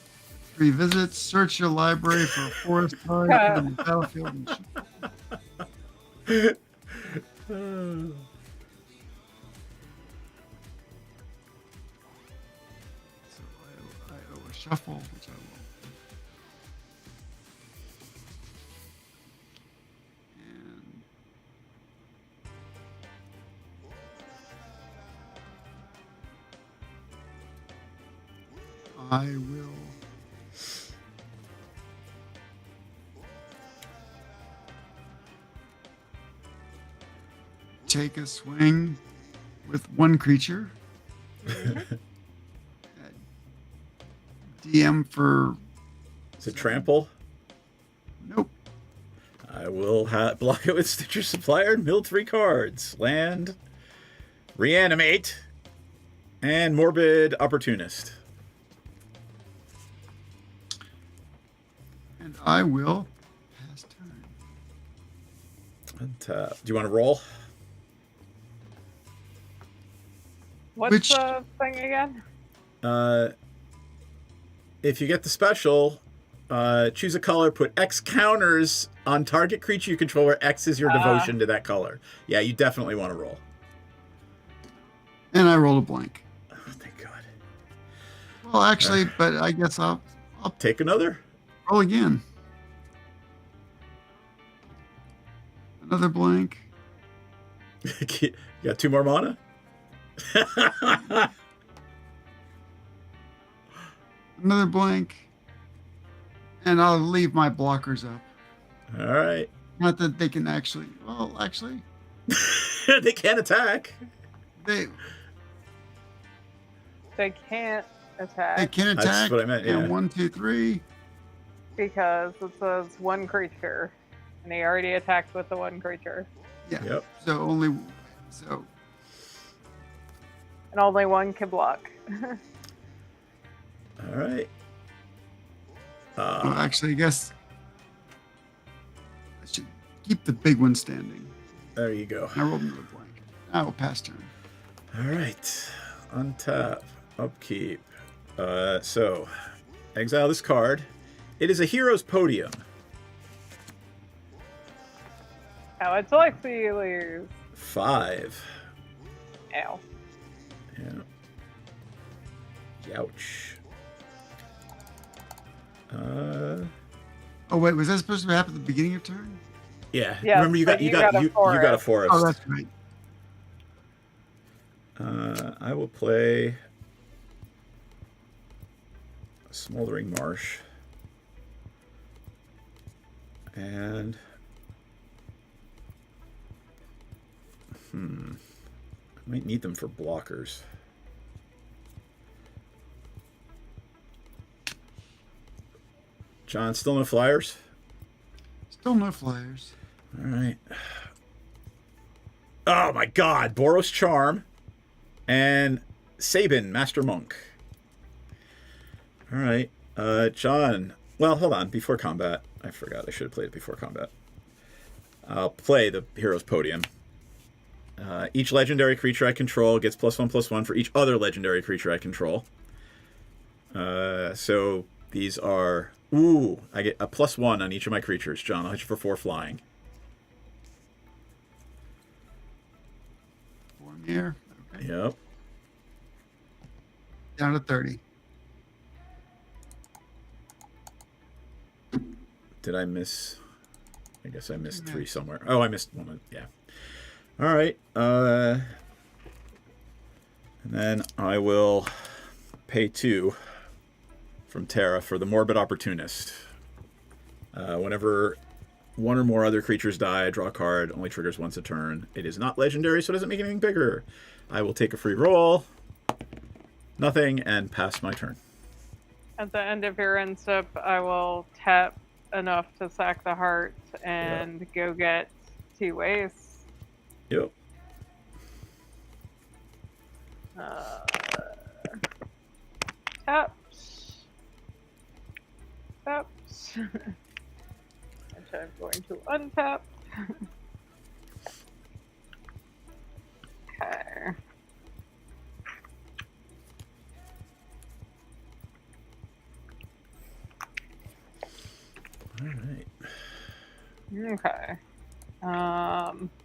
3 visits. Search your library for a forest card on the battlefield. And so I owe a shuffle, which I will. And I will. Take a swing with 1 creature. DM for. Is it trample? Nope. I will block it with Stitcher Supplier and mill 3 cards. Land, reanimate, and morbid opportunist. And I will pass turn. And, do you want to roll? What's the thing again? If you get the special, choose a color, put X counters on target creature you control where X is your devotion to that color. Yeah, you definitely want to roll. And I rolled a blank. Oh, thank God. Well, actually, but I guess I'll take another. Roll again. Another blank. You got 2 more mana? Another blank. And I'll leave my blockers up. All right. Not that they can actually. Well, actually. They can attack. They can't attack. They can attack. That's what I meant, yeah. And 1, 2, 3. Because it says 1 creature. And he already attacked with the 1 creature. Yeah. Yep. So only. So. And only 1 can block. All right. Well, actually, I guess I should keep the big one standing. There you go. I rolled another blank. I will pass turn. All right. Untap. Upkeep. So, exile this card. It is a hero's podium. Oh, it's like the lose. 5. Ow. Yeah. Ouch. Oh wait, was that supposed to happen at the beginning of turn? Yeah. Yes, Remember you got a forest. Oh, that's right. I will play a Smoldering Marsh. And I might need them for blockers. John, still no flyers? Still no flyers. All right. Oh my God! Boros Charm and Sabin, Master Monk. All right, John. Well, hold on. Before combat, I forgot. I should have played it before combat. I'll play the Hero's Podium. Each legendary creature I control gets +1/+1 for each other legendary creature I control. So these are... Ooh, I get a +1 on each of my creatures. John, I'll hit you for 4 flying. 4 mirror. Okay. Yep. Down to 30. Did I miss... I guess I missed 3 somewhere. Oh, I missed 1. Yeah. All right. And then I will pay 2 from Terra for the Morbid Opportunist. Whenever one or more other creatures die, I draw a card. Only triggers once a turn. It is not legendary, so it doesn't make anything bigger. I will take a free roll. Nothing, and pass my turn. At the end of your end step, I will tap enough to sack the heart and go get 2 wastes. Yep. Tap. Tap. Which I'm going to untap. Okay. All right. Okay.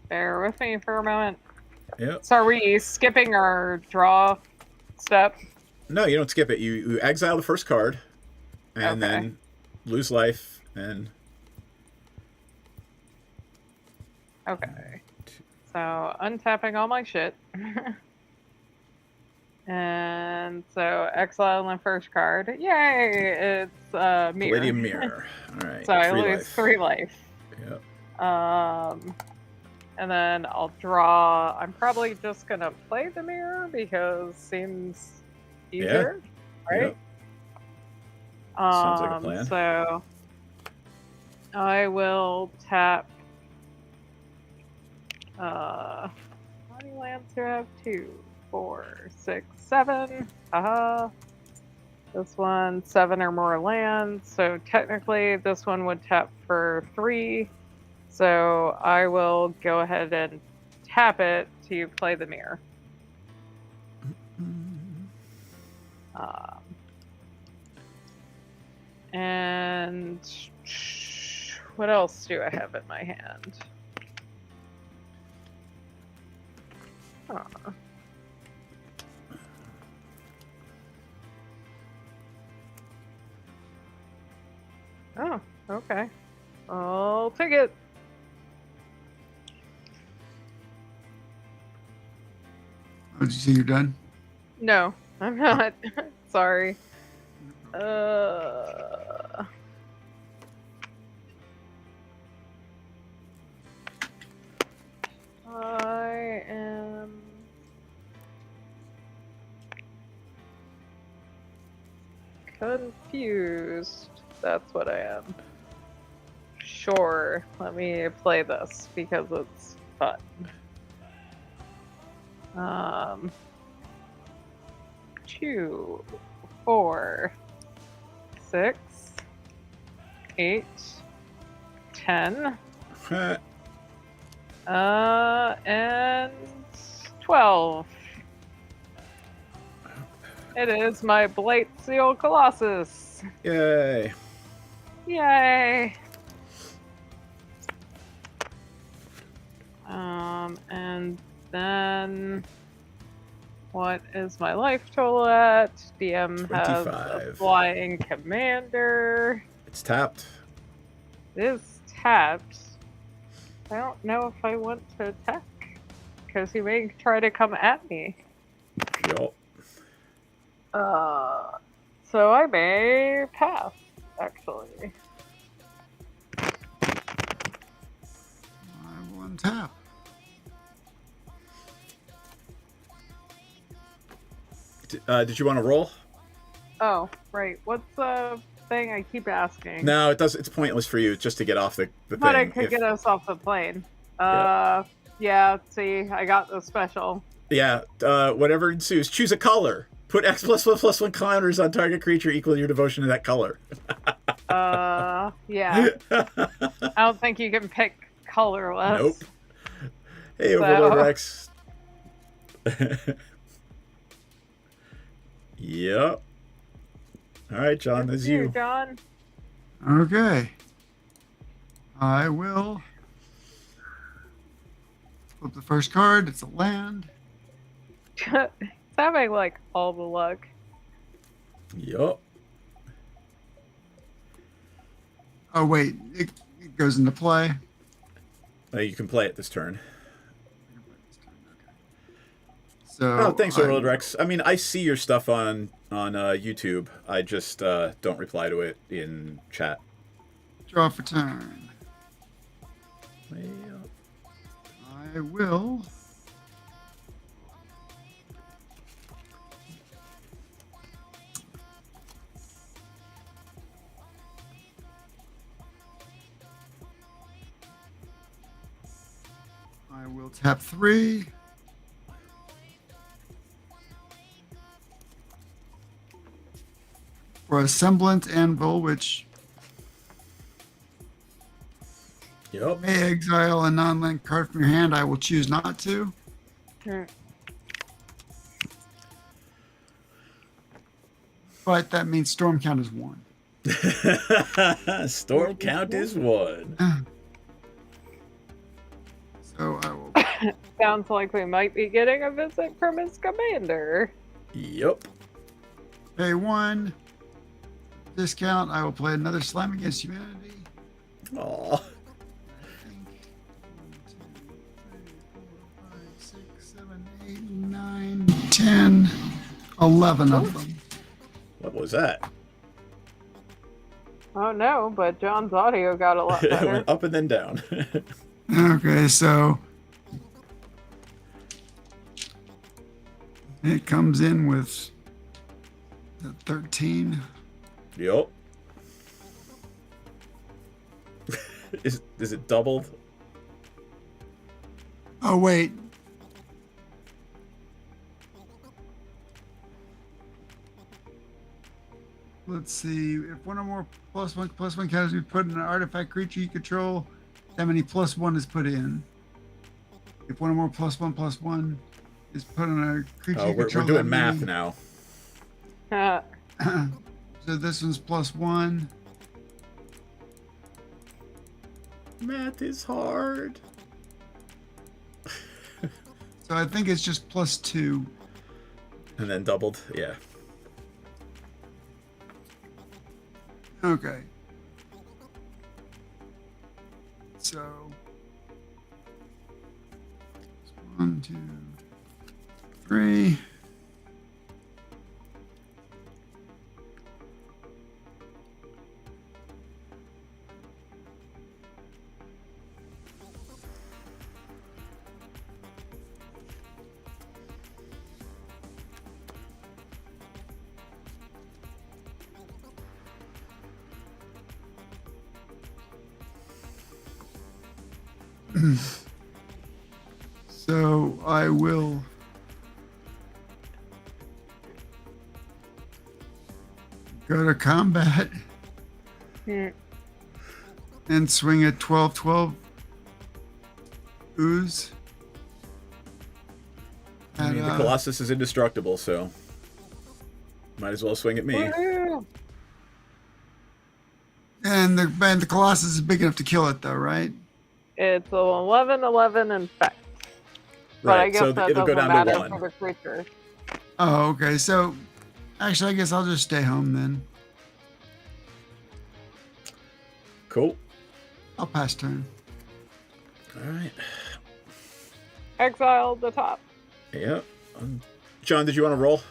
Bear with me for a moment. Yep. So are we skipping our draw step? No, you don't skip it. You exile the first card, and then lose life, and... Okay. So, untapping all my shit. And so, exile the first card. Yay! It's mirror. Palladium Mirror. All right. So I lose 3 life. Yep. And then I'll draw. I'm probably just gonna play the mirror because seems easier, right? Yep. Sounds like a plan. So I will tap. How many lands do I have? 2, 4, 6, 7. This one, 7 or more lands. So technically, this one would tap for 3. So I will go ahead and tap it to play the mirror. And what else do I have in my hand? Oh, okay. I'll take it. Oh, did you say you're done? No, I'm not. Sorry. I am confused. That's what I am. Sure, let me play this because it's fun. 2, 4, 6, 8, 10, and 12. It is my Blight Seal Colossus. Yay. Yay. And then what is my life total at? DM has a 25. flying commander. It's tapped. It is tapped. I don't know if I want to attack because he may try to come at me. Yup. So I may pass, actually. I will untap. Did you want to roll? Oh, right. What's the thing? I keep asking. No, it does. It's pointless for you just to get off the But thing. it could get us off the plane. Yeah, see, I got the special. Yeah, whatever ensues. Choose a color. Put X +1/+1 counters on target creature equal to your devotion to that color. Yeah. I don't think you can pick colorless. Nope. Hey, Overlord Rex. Yep. All right, John, that's you. John. Okay. I will flip the first card. It's a land. It's having like all the luck. Yup. Oh wait, it goes into play. You can play it this turn. So oh, thanks, Overlord Rex. I mean, I see your stuff on YouTube. I just don't reply to it in chat. Draw for turn. I will. I will tap 3. For a Semblant Anvil, which may exile a non-land card from your hand. I will choose not to. Sure. But that means storm count is 1. Storm count is 1. So I will. Sounds like we might be getting a visit from his commander. Yep. Pay 1. Discount. I will play another Slime Against Humanity. Aww. 9, 10, 11 of them. What was that? Oh no, but John's audio got a lot It better. went up and then down. Okay, so it comes in with the 13. Yup. Is it doubled? Oh wait. Let's see. If one or more +1/+1 counters be put in an artifact creature you control, that many +1 is put in. If one or more +1/+1 is put on a creature you control, we're doing math now. So this one's +1. Math is hard. So I think it's just +2. And then doubled, yeah. Okay. So 1, 2, 3. So I will go to combat and swing a 12/12 ooze. I mean, the Colossus is indestructible, so might as well swing at me. And the Colossus is big enough to kill it, though, right? It's 11/11 in fact. But I guess so that it'll go doesn't down to matter 1. for the creature. Oh, okay. So, actually, I guess I'll just stay home then. Cool. I'll pass turn. All right. Exile the top. Yeah. John, did you want to roll?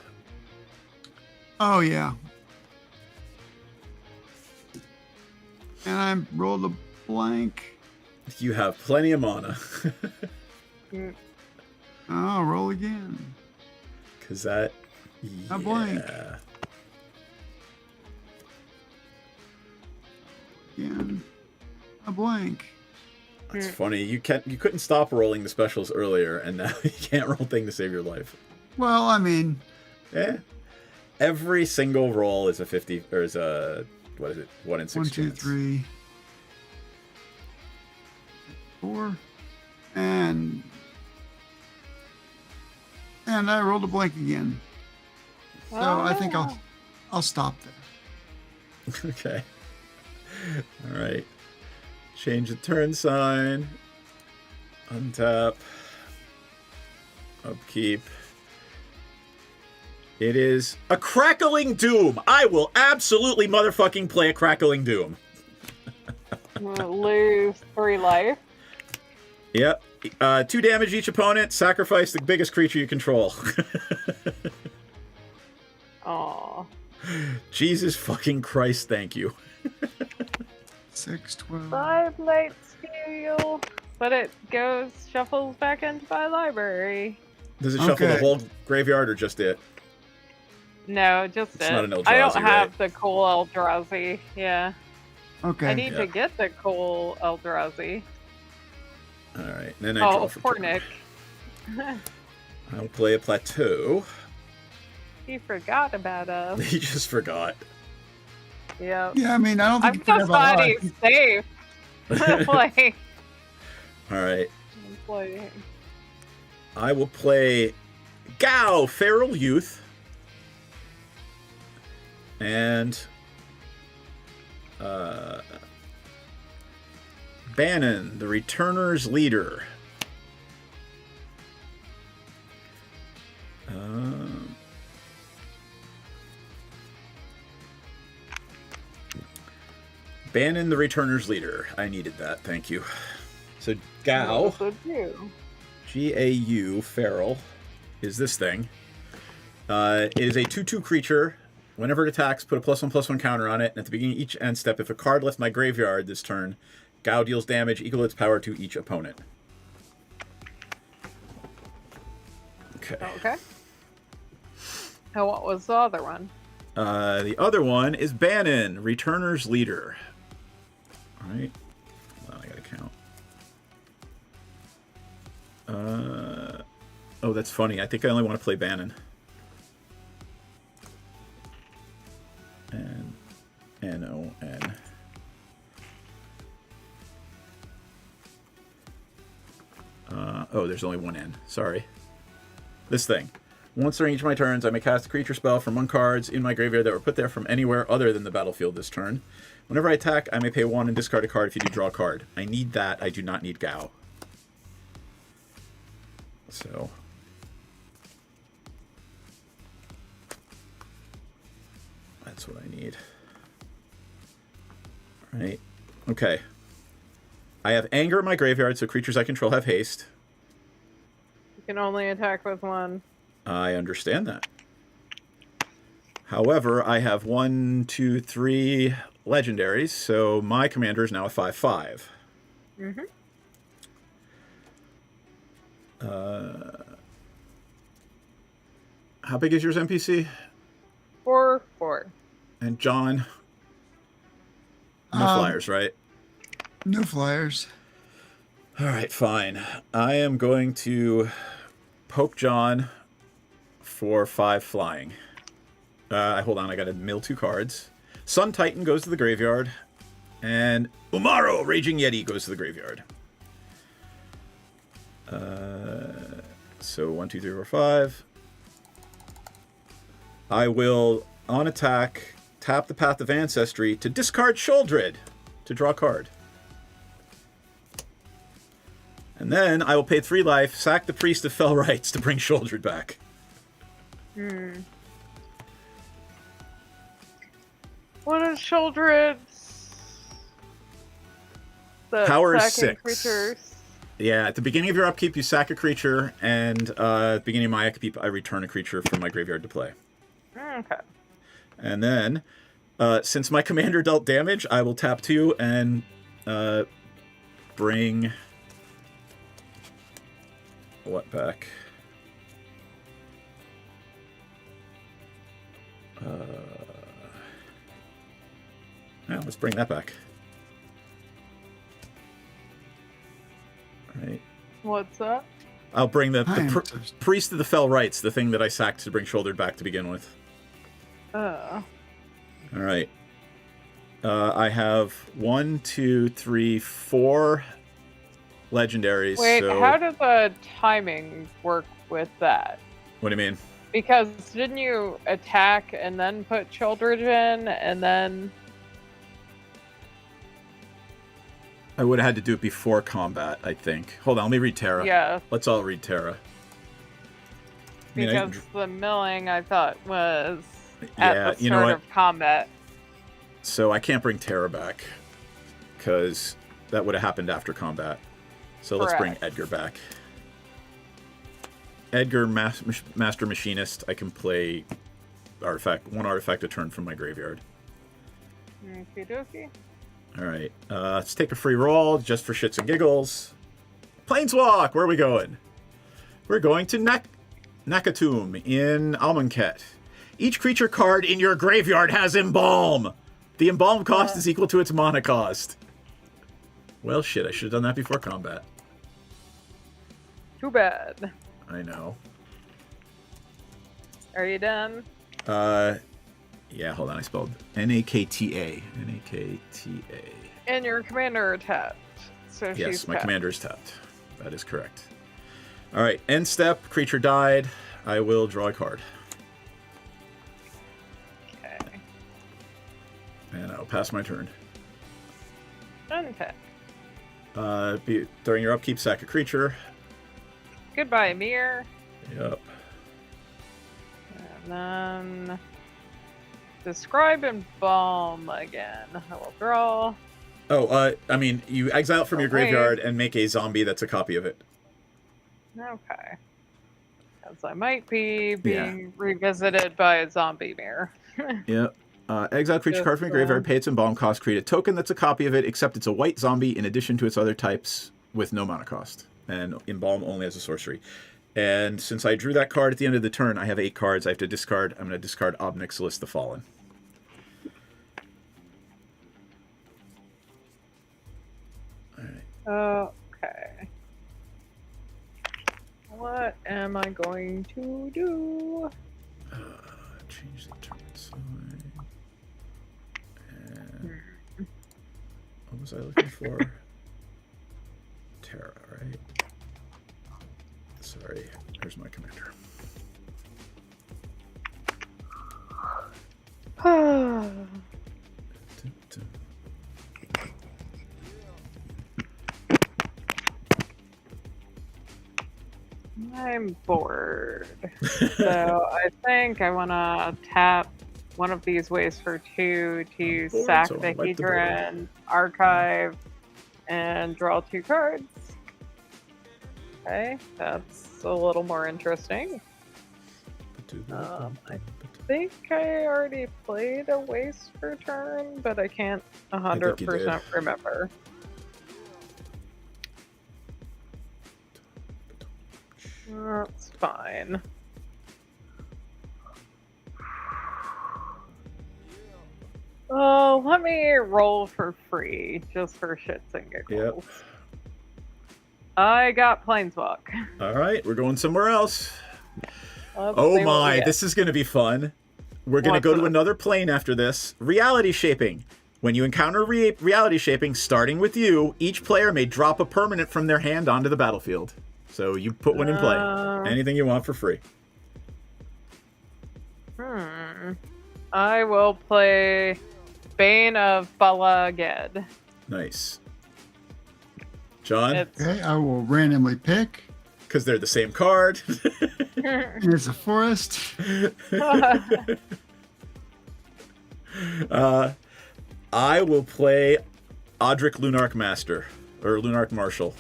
Oh, yeah. And I rolled a blank. You have plenty of mana. Oh, roll again. Because that... A blank. a blank. It's funny. You couldn't stop rolling the specials earlier, and now you can't roll thing to save your life. Well, I mean, Yeah. Every single roll is a 50, or is a, what is it? 1 in 6 1, 2, chance. 3, 4, and I rolled a blank again. So I think I'll stop there. Okay. All right. Change the turn sign. Untap. Upkeep. It is a Crackling Doom. I will absolutely motherfucking play a Crackling Doom. Lose 3 life. Yep. 2 damage each opponent. Sacrifice the biggest creature you control. Aw. Jesus fucking Christ, thank you. 6, 12. 5 light steal. But it shuffles back into my library. Does it shuffle the whole graveyard or just it? No, just It's it. not an Eldrazi, I don't have right? the cool Eldrazi. Yeah. Okay. I need to get the cool Eldrazi. All right. Then I draw for poor turn. Nick. I'll play a Plateau. He forgot about us. He just forgot. Yep. Yeah, I mean, I don't think I'm you care just about glad life. he's safe. Like, All right. playing. I will play Gao, Feral Youth. And Bannon, the Returner's Leader. Bannon, the Returner's Leader. I needed that. Thank you. So Gao, So too. G-A-U, Feral, is this thing. It is a 2/2 creature. Whenever it attacks, put a +1/+1 counter on it. And at the beginning of each end step, if a card left my graveyard this turn, Gao deals damage equal to its power to each opponent. Okay. Okay. And what was the other one? The other one is Bannon, Returner's Leader. All right. Hold on, I gotta count. Oh, that's funny. I think I only want to play Bannon. N-O-N. Oh, there's only one N. Sorry. This thing. Once during each of my turns, I may cast a creature spell from 1 cards in my graveyard that were put there from anywhere other than the battlefield this turn. Whenever I attack, I may pay 1 and discard a card if you do draw a card. I need that. I do not need Gao. So... that's what I need. Right. Okay. I have Anger in my graveyard, so creatures I control have haste. You can only attack with 1. I understand that. However, I have 1, 2, 3 legendaries, so my commander is now a 5/5. Mm-hmm. How big is yours NPC? 4/4. And John? No flyers, right? No flyers. All right, fine. I am going to poke John for 5 flying. Hold on, I gotta mill 2 cards. Sun Titan goes to the graveyard, and Umaro, Raging Yeti, goes to the graveyard. So 1, 2, 3, 4, 5. I will, on attack, tap the Path of Ancestry to discard Sheoldred to draw a card. And then I will pay 3 life, sack the Priest of Fell Rites to bring Sheoldred back. What is Sheoldred's? Power is sacking 6. Creatures. Yeah, at the beginning of your upkeep, you sack a creature, and at the beginning of my upkeep, I return a creature from my graveyard to play. Okay. And then, since my commander dealt damage, I will tap 2 and bring... what back? Yeah, let's bring that back. What's that? I'll bring the I am toast. Priest of the Fell Rites, the thing that I sacked to bring Shouldered back to begin with. Oh. All right. I have 1, 2, 3, 4 legendaries. Wait, so... how does the timing work with that? What do you mean? Because didn't you attack and then put Children in, and then... I would have had to do it before combat, I think. Hold on, let me read Terra. Yeah. Let's all read Terra. Because the milling, I thought, was at the start of combat. So I can't bring Terra back, because that would have happened after combat. So let's bring Edgar back. Edgar, Master Machinist, I can play one artifact a turn from my graveyard. Okie dokie. Alright, let's take a free roll, just for shits and giggles. Planeswalk, where are we going? We're going to Nakatum in Amonkhet. Each creature card in your graveyard has Embalm! The Embalm cost is equal to its mana cost. Well, shit, I should have done that before combat. Too bad. I know. Are you done? Yeah, hold on, I spelled N-A-K-T-A. N-A-K-T-A. And your commander tapped. So yes, my tapped. commander is tapped. That is correct. Alright, end step, creature died. I will draw a card. Okay. And I'll pass my turn. Untap. During your upkeep, sack a creature. Goodbye, Mir. Yep. And then... Describe Embalm again. I will draw. Oh, I mean, you exile it from your graveyard and make a zombie that's a copy of it. Okay. As I might be being revisited by a zombie mirror. Yep. Exile creature card from your graveyard, pay its Embalm cost, create a token that's a copy of it, except it's a white zombie in addition to its other types with no mana cost. And Embalm only has a sorcery. And since I drew that card at the end of the turn, I have 8 cards I have to discard. I'm going to discard Obnixilis the Fallen. Okay. What am I going to do? Change the turn side. And what was I looking for? Terra, right? Sorry, here's my commander. I'm bored. So I think I want to tap one of these ways for 2 to sack the Hedron, archive, and draw 2 cards. Okay, that's a little more interesting. I think I already played a waste per turn, but I can't 100% remember. That's fine. Oh, let me roll for free, just for shits and giggles. Yep. I got Planeswalk. All right, we're going somewhere else. Let's oh see my, this is going to be fun. We're going to go to another plane after this. Reality shaping. When you encounter reality shaping, starting with you, each player may drop a permanent from their hand onto the battlefield. So you put one in play. Anything you want for free. I will play Bane of Balaged. Nice. John? Okay, I will randomly pick. Because they're the same card. And it's a forest. I will play Odric Lunarch Master. Or Lunarch Marshal.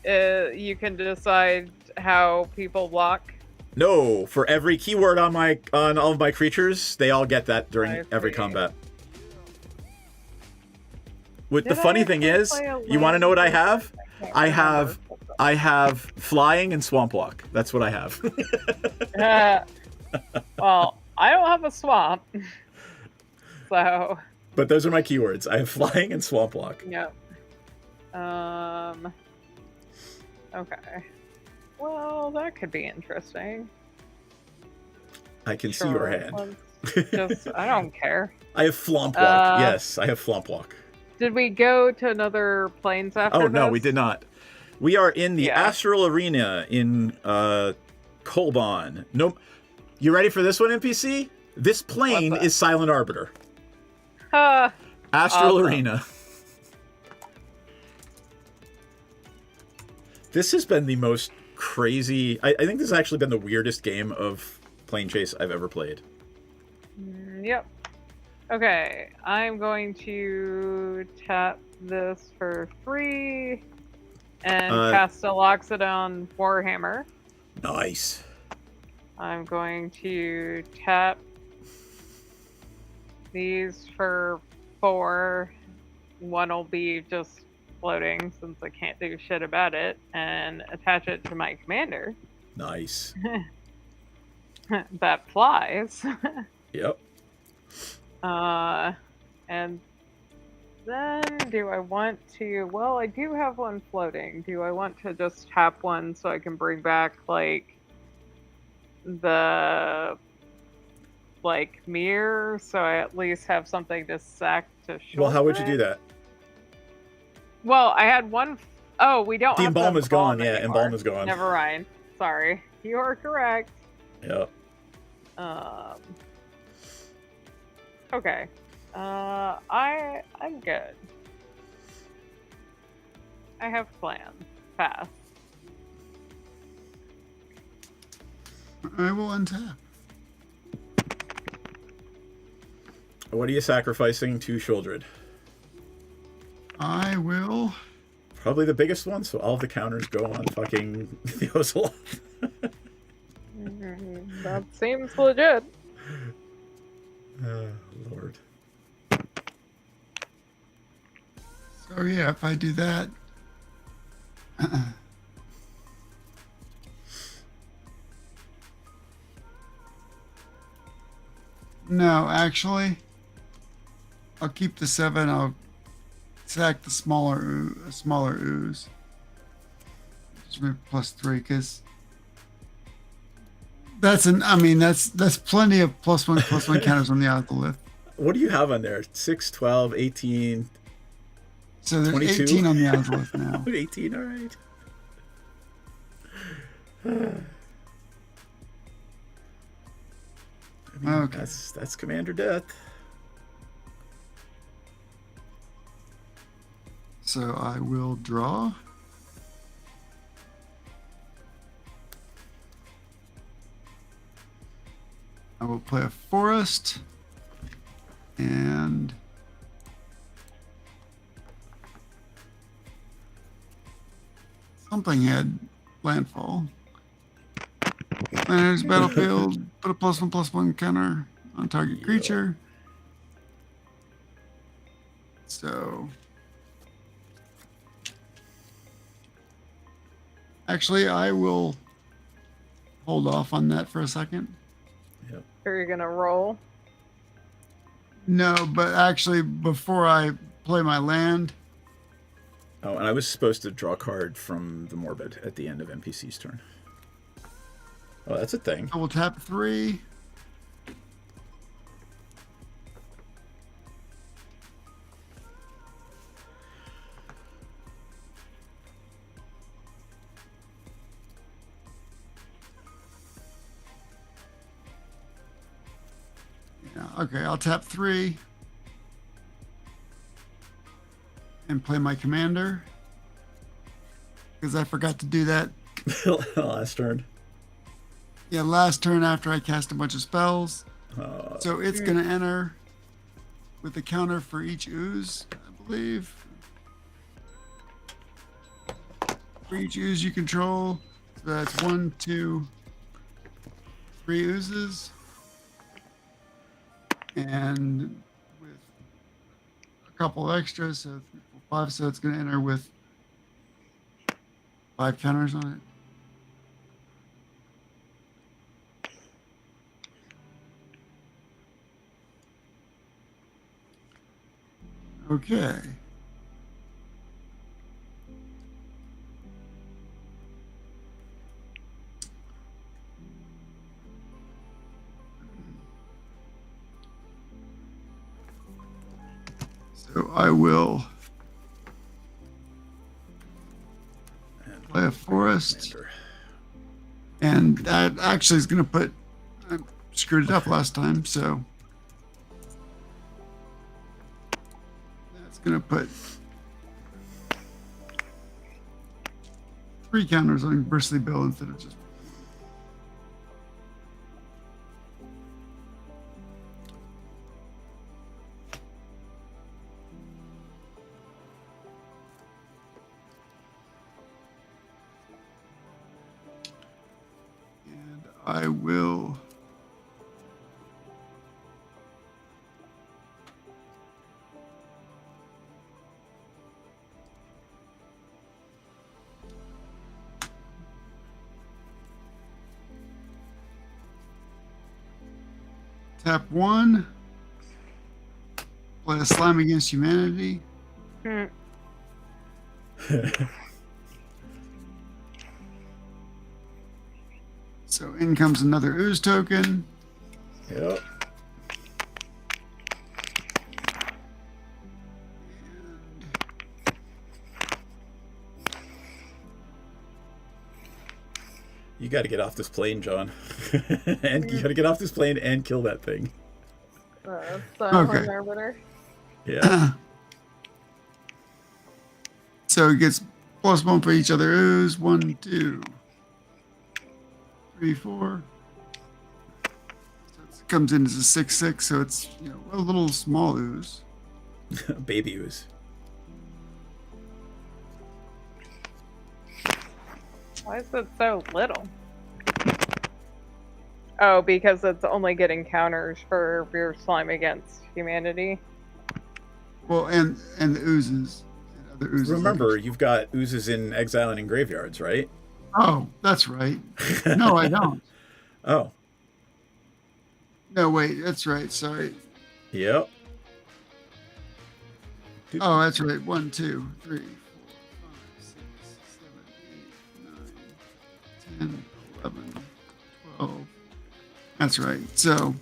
You can decide how people block. No, for every keyword on all of my creatures, they all get that during every combat. The funny thing is, you want to know what I have? I have flying and swamp walk. That's what I have. Well, I don't have a swamp, so. But those are my keywords. I have flying and swamp walk. Yep. Okay. Well, that could be interesting. I can see your Sure. hand. I don't care. I have Flomp Walk. Yes, I have Flomp Walk. Did we go to another planes after Oh, no, this? we did not. We are in the Yeah. Astral Arena in Kolbon. Nope. You ready for this one, NPC? This plane is Silent Arbiter. Astral Awesome. Arena. This has been the most crazy... I think this has actually been the weirdest game of plane chase I've ever played. Yep. Okay, I'm going to tap this for 3 and cast a Loxodon Warhammer. Nice. I'm going to tap these for 4. One will be just floating since I can't do shit about it, and attach it to my commander. Nice. That flies. Yep. And then do I want to, well, I do have one floating. Do I want to just tap one so I can bring back, like, the, like, mirror, so I at least have something to sack to shoulder? Well, how would you do that? Well, I had one, oh, we don't The have embalm is gone, yeah, anymore. embalm is gone. Never mind. Sorry. You are correct. Yep. Okay. I'm good. I have plans. Pass. I will untap. What are you sacrificing to Shouldred? I will... Probably the biggest one, so all of the counters go on fucking the Ocelot. That seems legit. Lord. So yeah, if I do that... No, actually, I'll keep the 7. I'll sack the smaller ooze. Just move +3 because that's plenty of +1/+1 counters on the Outlift. What do you have on there? 6, 12, 18. So there's 22? 18 on the Outlift now. 18, all right. I mean, okay. That's Commander Death. So I will draw. I will play a forest. And something had landfall. Enters battlefield, put a +1/+1 counter on target creature. So actually, I will hold off on that for a second. Yep. Are you gonna roll? No, but actually, before I play my land. Oh, and I was supposed to draw a card from the Morbid at the end of NPC's turn. Oh, that's a thing. I will tap 3. Yeah, okay, I'll tap 3 and play my commander because I forgot to do that last turn. Yeah, last turn after I cast a bunch of spells. So it's going to enter with a counter for each ooze, I believe. For each ooze you control. So that's 1, 2, 3 oozes. And with a couple extras, so 3, 4, 5. So it's going to enter with 5 counters on it. Okay. So I will play a forest. Commander. And that actually is going to put... I screwed it up last time, so... That's going to put 3 counters on Bristly Bill instead of just... And I will... Tap 1. Play a Slime Against Humanity. So in comes another Ooze token. Yep. You got to get off this plane, John. And you got to get off this plane and kill that thing. Okay. Arbiter. Yeah. So it gets +1 for each other ooze. 1, 2, 3, 4. So it comes in as a 6/6. So it's a little small ooze. Baby ooze. Why is it so little? Oh, because it's only getting counters for your Slime Against Humanity. Well, and the oozes. And other oozes. Remember, you've got oozes in exile and in graveyards, right? Oh, that's right. No, I don't. Oh. No, wait, that's right. Sorry. Yep. Oh, that's right. 1, 2, 3, 4, 5, 6, 7, 8, 9, 10, 11, 12. That's right. So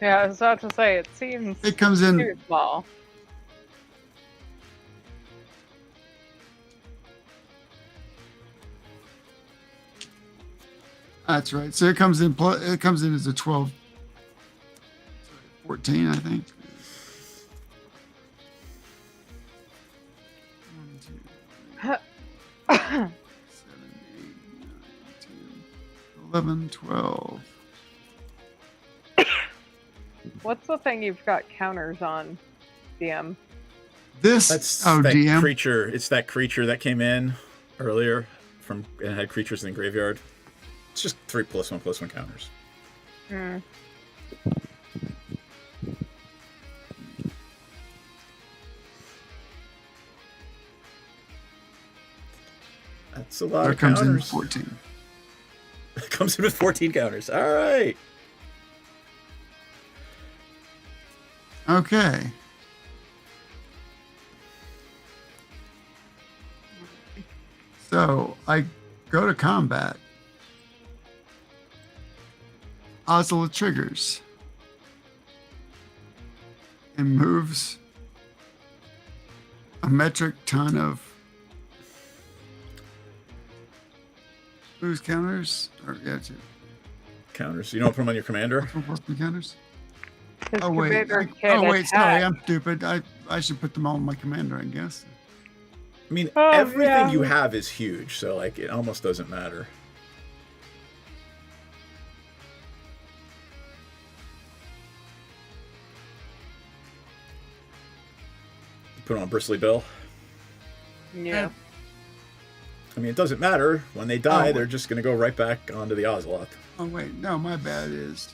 Yeah, I was about to say, it seems it comes in too small. That's right. So it comes in. It comes in as a 12, 14, I think. 1, 2, 3, 7, 8, 9, 10, 11, 12. What's the thing you've got counters on, DM? That's that DM creature. It's that creature that came in earlier from and had creatures in the graveyard. It's just 3 +1/+1 counters. That's a lot of comes counters. in 14. It comes in with 14 counters. All right. Okay. So I go to combat. Ozil triggers and moves a metric ton of ooze counters. Or yeah, 2 Counters. You don't put them on your commander? +1 counters. His Oh wait, commander can sorry, attack. I'm stupid. I should put them all on my commander, I guess. I mean, Oh, everything yeah. you have is huge, so like it almost doesn't matter. You put on Bristly Bill. Yeah. I mean, it doesn't matter. When they die, Oh. they're just going to go right back onto the Ocelot. Oh wait, no, my bad is.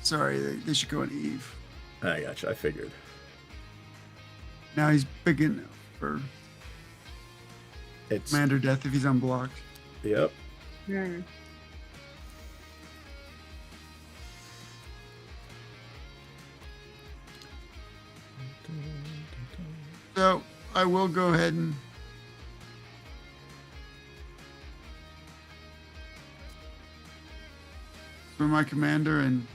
Sorry, they should go on Eve. I gotcha. I figured. Now he's big enough for It's commander death if he's unblocked. Yep. So I will go ahead and for my commander and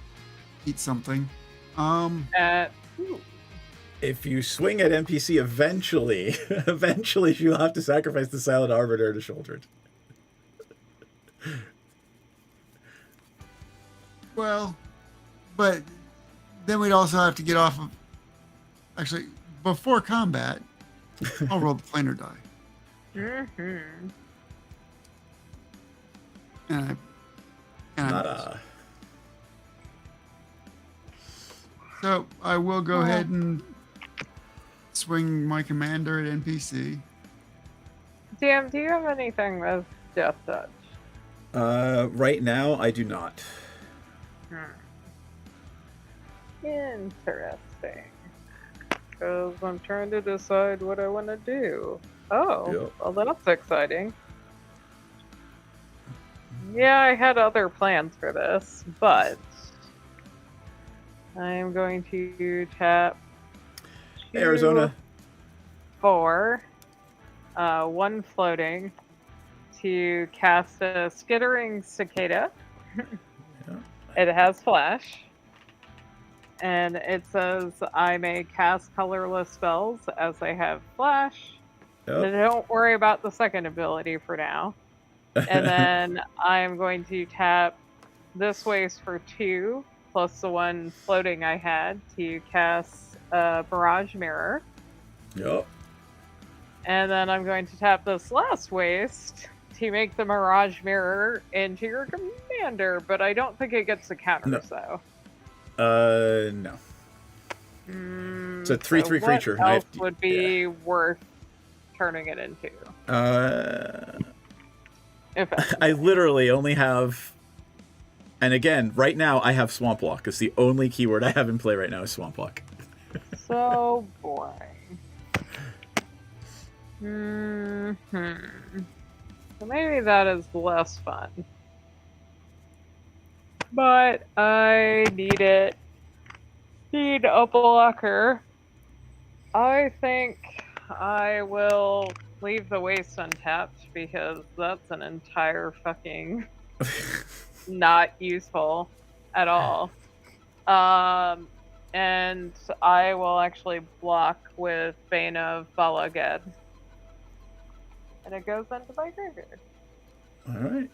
eat something. Ooh. If you swing at NPC, eventually you'll have to sacrifice the Silent Arbiter to shoulder it. Well, but then we'd also have to get off of. Actually, before combat, I'll roll the planar die. Mm-hmm. And I Nada. So I will go ahead and swing my commander at NPC. DM, do you have anything with Death Touch? Right now, I do not. Interesting. Because I'm trying to decide what I want to do. Oh, Yep. well, that's exciting. Yeah, I had other plans for this, but I'm going to tap Arizona. 4, 1 floating to cast a Skittering Cicada. It has flash. And it says I may cast colorless spells as I have flash. Yep. Don't worry about the second ability for now. And then I'm going to tap this waste for 2, plus the 1 floating I had to cast Barrage Mirror. Yep. And then I'm going to tap this last waste to make the Mirage Mirror into your commander, but I don't think it gets the counters, though. No. It's a 3/3 creature. What else would be worth turning it into? If I literally only have, and again, right now I have Swamp Walk. It's the only keyword I have in play right now is Swamp Walk. So boring. So maybe that is less fun. But I need it. Need a blocker. I think I will leave the waste untapped because that's an entire fucking not useful at all. And I will actually block with Bane of Balaged. And it goes into my graveyard. Alright.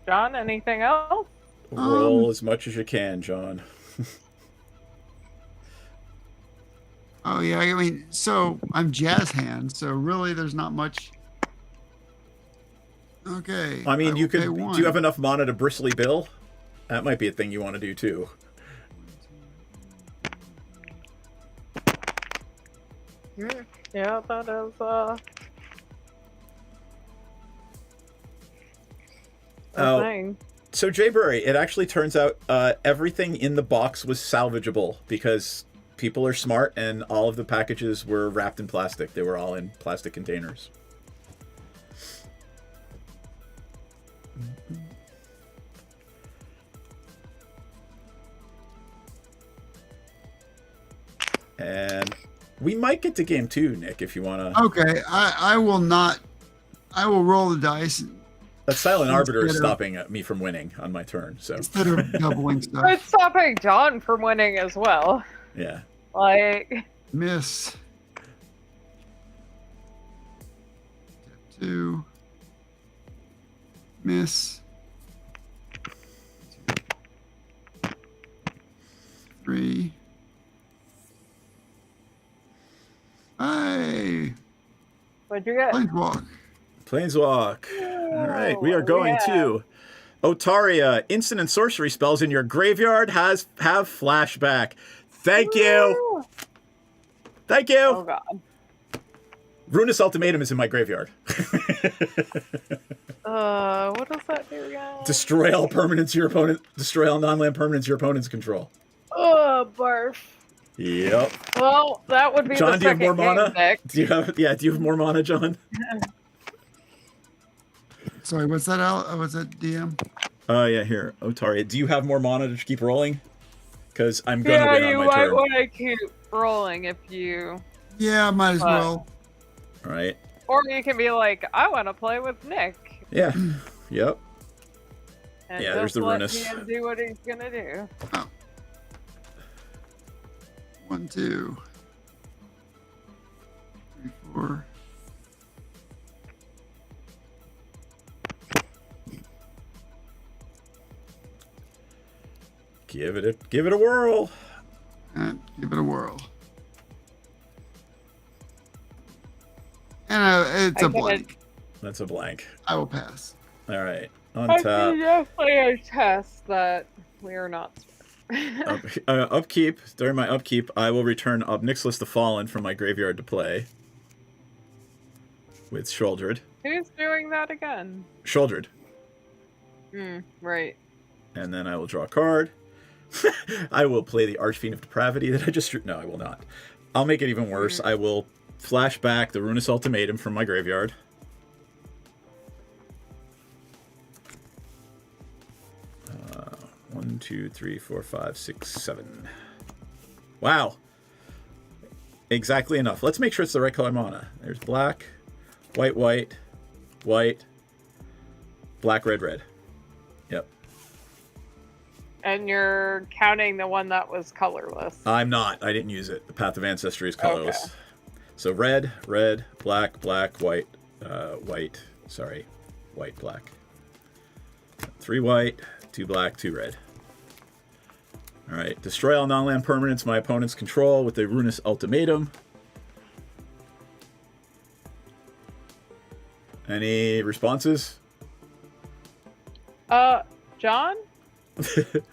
John, anything else? Roll as much as you can, John. Oh yeah, I mean, so I'm jazz hand, so really there's not much. Okay. I mean, you could. pay Do one. you have enough mana to Bristly Bill? That might be a thing you want to do too. Yeah, that is thing. So Jayberry, it actually turns out everything in the box was salvageable because people are smart and all of the packages were wrapped in plastic. They were all in plastic containers. And we might get to game 2, Nick, if you want to. Okay, I will not. I will roll the dice. That Silent Arbiter is Instead of- stopping me from winning on my turn, so. Instead of doubling stuff. It's stopping John from winning as well. Yeah. Like, Miss. Tap 2. Miss. 3. Hey. what'd you get? Planeswalk. Planeswalk. All right, we are going to Otaria. Instant and sorcery spells in your graveyard have flashback. Thank you. Thank you. Oh god. Runus Ultimatum is in my graveyard. What does that do again? Destroy all permanents your opponent. Destroy all non-land permanents your opponent's control. Oh, barf. Yep. Well, that would be John, the do you have second more mana? game, Nick. Do you have? Yeah. Do you have more mana, John? Sorry, what's that out? What's that DM? Yeah. Here, Otaria. Do you have more mana to keep rolling? Because I'm gonna win you on my might turn. want to keep rolling if you. Yeah, might as well. All right. Or you can be like, I want to play with Nick. Yeah. Yep. And Yeah, there's just the let Runus. Ian do what he's gonna do. Oh. 1, 2, 3, 4. Give it a whirl. And give it a whirl. And it's a blank. That's a blank. I will pass. All right. On I top. can definitely attest that we are not. Upkeep. During my upkeep, I will return Obnixilis the Fallen from my graveyard to play. With Shouldered. Who's doing that again? Shouldered. Right. And then I will draw a card. I will play the Archfiend of Depravity that I just drew. No, I will not. I'll make it even worse. I will flash back the Runus Ultimatum from my graveyard. One, 2, 3, 4, 5, 6, 7. Wow. Exactly enough. Let's make sure it's the right color mana. There's black, white, white, white, black, red, red. Yep. And you're counting the one that was colorless. I'm not. I didn't use it. The Path of Ancestry is colorless. Okay. So red, red, black, black, white, white. Sorry, white, black. 3 white, 2 black, 2 red. All right. Destroy all non-land permanents my opponents control with the Runus Ultimatum. Any responses? John?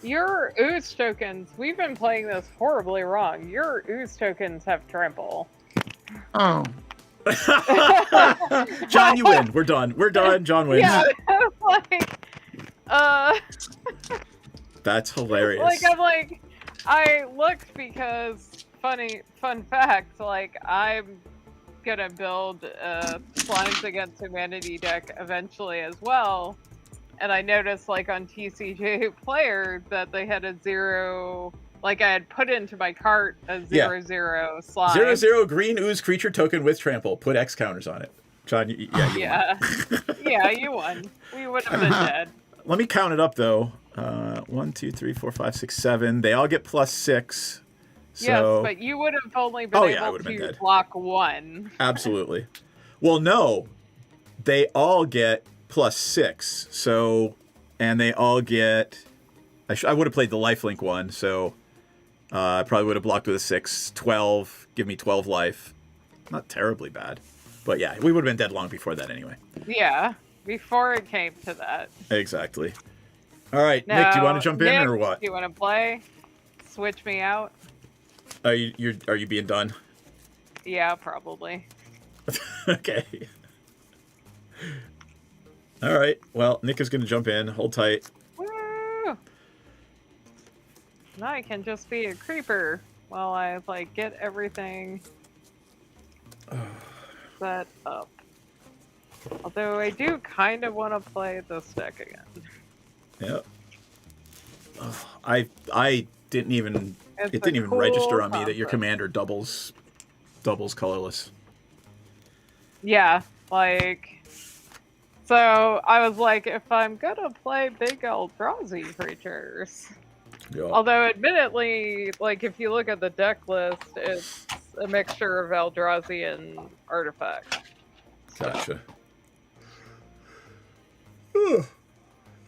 Your ooze tokens, we've been playing this horribly wrong. Your ooze tokens have trample. Oh. John, you win. We're done. We're done. John wins. Yeah, like, That's hilarious. Like, I'm like, I looked because, fun fact, like, I'm gonna build a Slimes Against Humanity deck eventually as well. And I noticed, like, on TCG Player that they had a 0, like, I had put into my cart a 0/0 slime. 0/0 green ooze creature token with trample. Put X counters on it. John, you won. Yeah, you won. We would have been dead. Let me count it up, though. 1, 2, 3, 4, 5, 6, 7. They all get +6. So... Yes, but you would have only been able to block 1. Absolutely. Well, no. They all get +6. So, and they all get... I would have played the lifelink one, so I probably would have blocked with a 6. 12. Give me 12 life. Not terribly bad. But yeah, we would have been dead long before that anyway. Yeah, before it came to that. Exactly. All right, now, Nick, do you want to jump Nick, in or what? Do you want to play? Switch me out? Are you being done? Yeah, probably. Okay. All right. Well, Nick is going to jump in. Hold tight. Woo! Now I can just be a creeper while I like get everything set up. Although I do kind of want to play this deck again. Yep. I didn't even It's it didn't even cool register on me that your concept. commander doubles colorless. Yeah, like, so I was like, if I'm gonna play big Eldrazi creatures, Yep. although admittedly, like, if you look at the deck list, it's a mixture of Eldrazi and artifacts. Gotcha.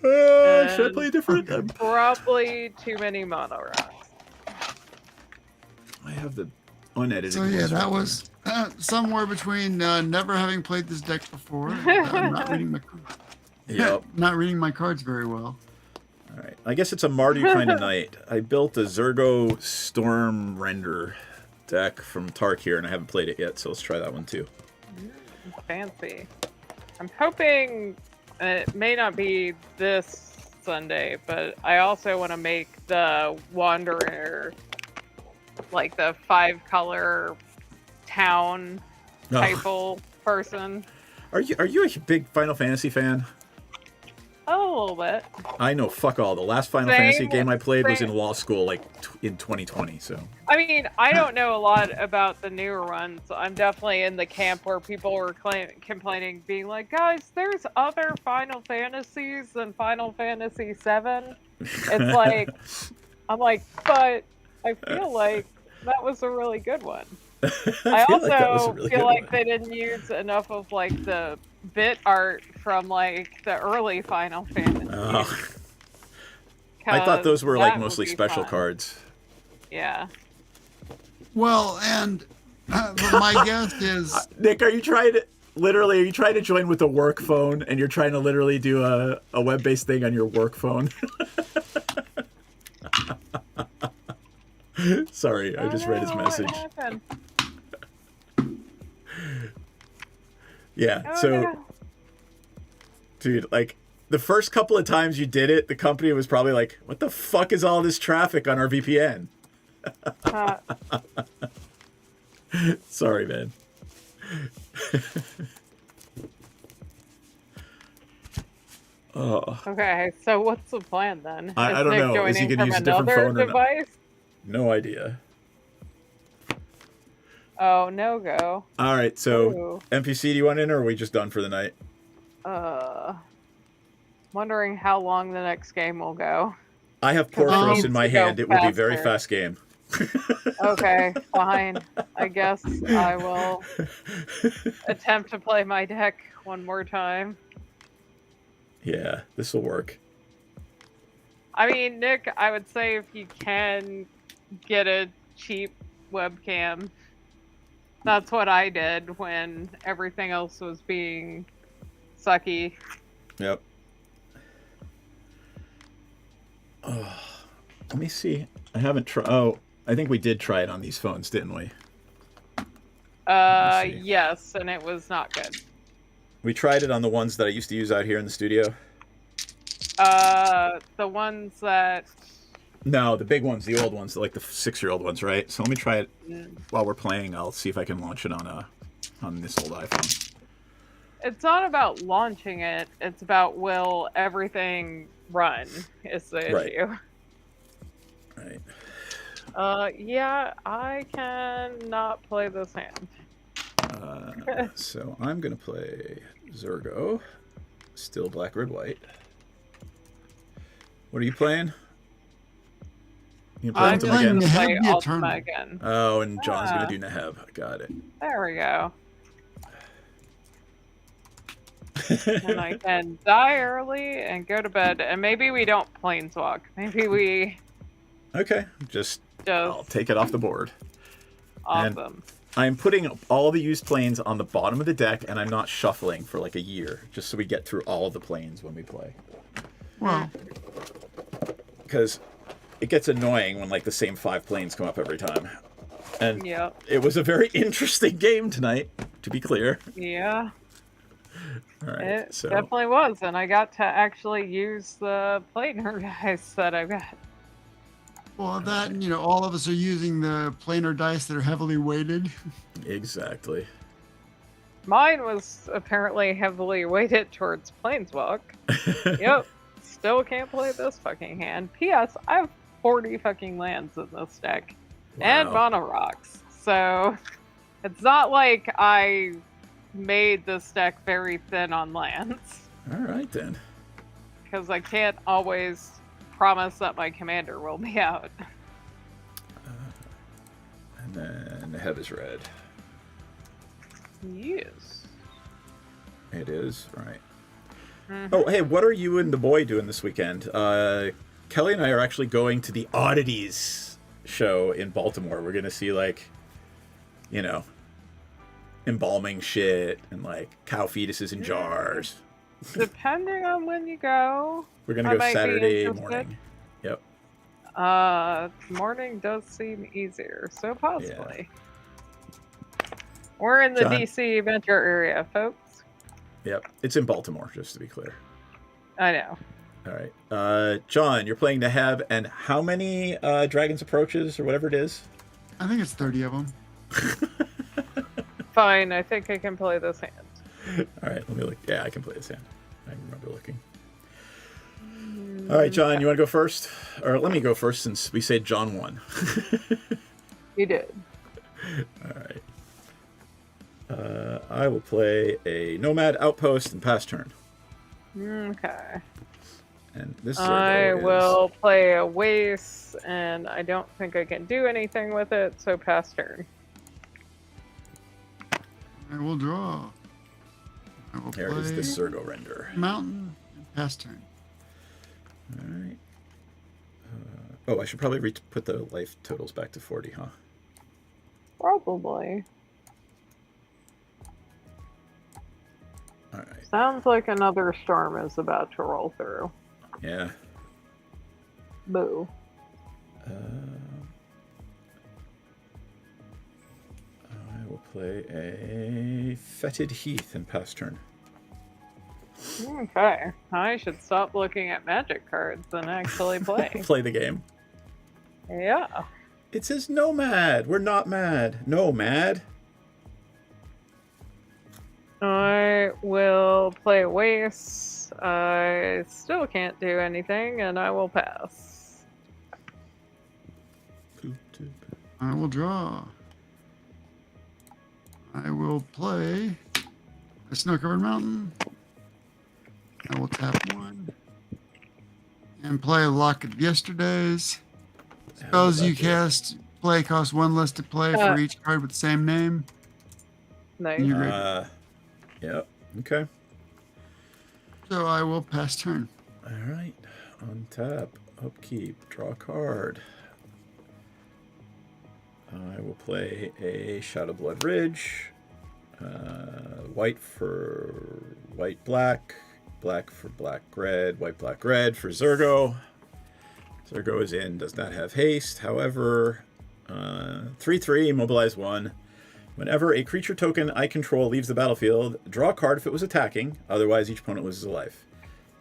Should I play different? Probably too many mono rocks. I have the unedited. So yeah, ones that right was somewhere between never having played this deck before, and, not reading my Yep. not reading my cards very well. All right. I guess it's a Mardu kind of night. I built a Zergo Storm Render deck from Tark here, and I haven't played it yet, so let's try that one too. Fancy. I'm hoping it may not be this Sunday, but I also want to make the Wanderer, like the 5-color town type person. Are you a big Final Fantasy fan? A little bit. I know fuck all. The last Final Fantasy game I played was in law school, like in 2020. So. I mean, I don't know a lot about the newer ones. I'm definitely in the camp where people were complaining, being like, guys, there's other Final Fantasies than Final Fantasy VII. It's like, I'm like, but I feel like that was a really good one. I also feel like they didn't use enough of like the bit art from like the early Final Fantasy. Oh. I thought those were like mostly special cards. Yeah. Well, and my guess is Nick, are you trying to join with a work phone and you're trying to literally do a web-based thing on your work phone? Sorry, I just read his message. Yeah, dude, like the first couple of times you did it, the company was probably like, what the fuck is all this traffic on our VPN? Sorry, man. Oh. Okay, so what's the plan then? I don't know. Is he going to use a different phone or not? No idea. Oh, no go. All right, so NPC, do you want in, or are we just done for the night? Wondering how long the next game will go. I have Porphyros in my hand. It will be a very fast game. Okay, fine. I guess I will attempt to play my deck one more time. Yeah, this will work. I mean, Nick, I would say if you can get a cheap webcam, that's what I did when everything else was being sucky. Yep. Oh, let me see. I haven't tried. Oh, I think we did try it on these phones, didn't we? Yes, and it was not good. We tried it on the ones that I used to use out here in the studio. The ones that... No, the big ones, the old ones, like the 6-year-old ones, right? So let me try it while we're playing. I'll see if I can launch it on this old iPhone. It's not about launching it. It's about will everything run is the issue. Right. Yeah, I cannot play this hand. So I'm going to play Zergo. Still black, red, white. What are you playing? You I'm playing Neheb the Eternal again. Oh, and John's going to do Neheb. Got it. There we go. And I can die early and go to bed, and maybe we don't planeswalk. Maybe we... Okay, just I'll take it off the board. Awesome. And I'm putting all the used planes on the bottom of the deck, and I'm not shuffling for like a year, just so we get through all of the planes when we play. Well, because it gets annoying when like the same 5 planes come up every time. And it was a very interesting game tonight, to be clear. Yeah. All right, it definitely was, and I got to actually use the planer dice that I've got. Well, that, you know, all of us are using the planar dice that are heavily weighted. Exactly. Mine was apparently heavily weighted towards Planeswalk. Yep. Still can't play this fucking hand. P.S. I have 40 fucking lands in this deck. Wow. And mono rocks. So, it's not like I made this deck very thin on lands. Alright then. Because I can't always promise that my commander will be out. And then the head is red. Yes. It is, right. Mm-hmm. Oh, hey, what are you and the boy doing this weekend? Kelly and I are actually going to the Oddities show in Baltimore. We're going to see, like, you know, embalming shit and, like, cow fetuses in jars. Depending on when you go. We're going to go Saturday morning. Yep. Morning does seem easier, so possibly. Yeah. We're in the DC metro area, folks. Yep. It's in Baltimore, just to be clear. I know. All right. John, you're playing Neheb, and how many Dragon's Approaches, or whatever it is? I think it's 30 of them. Fine, I think I can play this hand. All right, let me look. Yeah, I can play this hand. I remember looking. All right, John, you want to go first? Or let me go first since we said John won. You did. All right. I will play a Nomad Outpost and pass turn. Okay. And this I Zergo will play a waste, and I don't think I can do anything with it, so pass turn. I will draw. I will There is the Zergo render. Mountain and pass turn. All right. Oh, I should probably put the life totals back to 40, huh? Probably. All right. Sounds like another storm is about to roll through. Yeah. Boo. I will play a Fetid Heath and pass turn. Okay. I should stop looking at magic cards and actually play. Play the game. Yeah. It says Nomad. We're not mad. Nomad. I will play waste. I still can't do anything, and I will pass. I will draw. I will play a snow-covered mountain. I will tap one. And play a Lock of Yesterdays. Spells you cast play cost one less to play for each card with the same name. Nice. Yep. Okay. So I will pass turn. All right. Untap. Upkeep. Draw a card. I will play a Shadow Blood Ridge. White for white black. Black for black red. White black red for Zergo. Zergo is in. Does not have haste. However, 3/3. Mobilize 1. Whenever a creature token I control leaves the battlefield, draw a card if it was attacking. Otherwise, each opponent loses a life.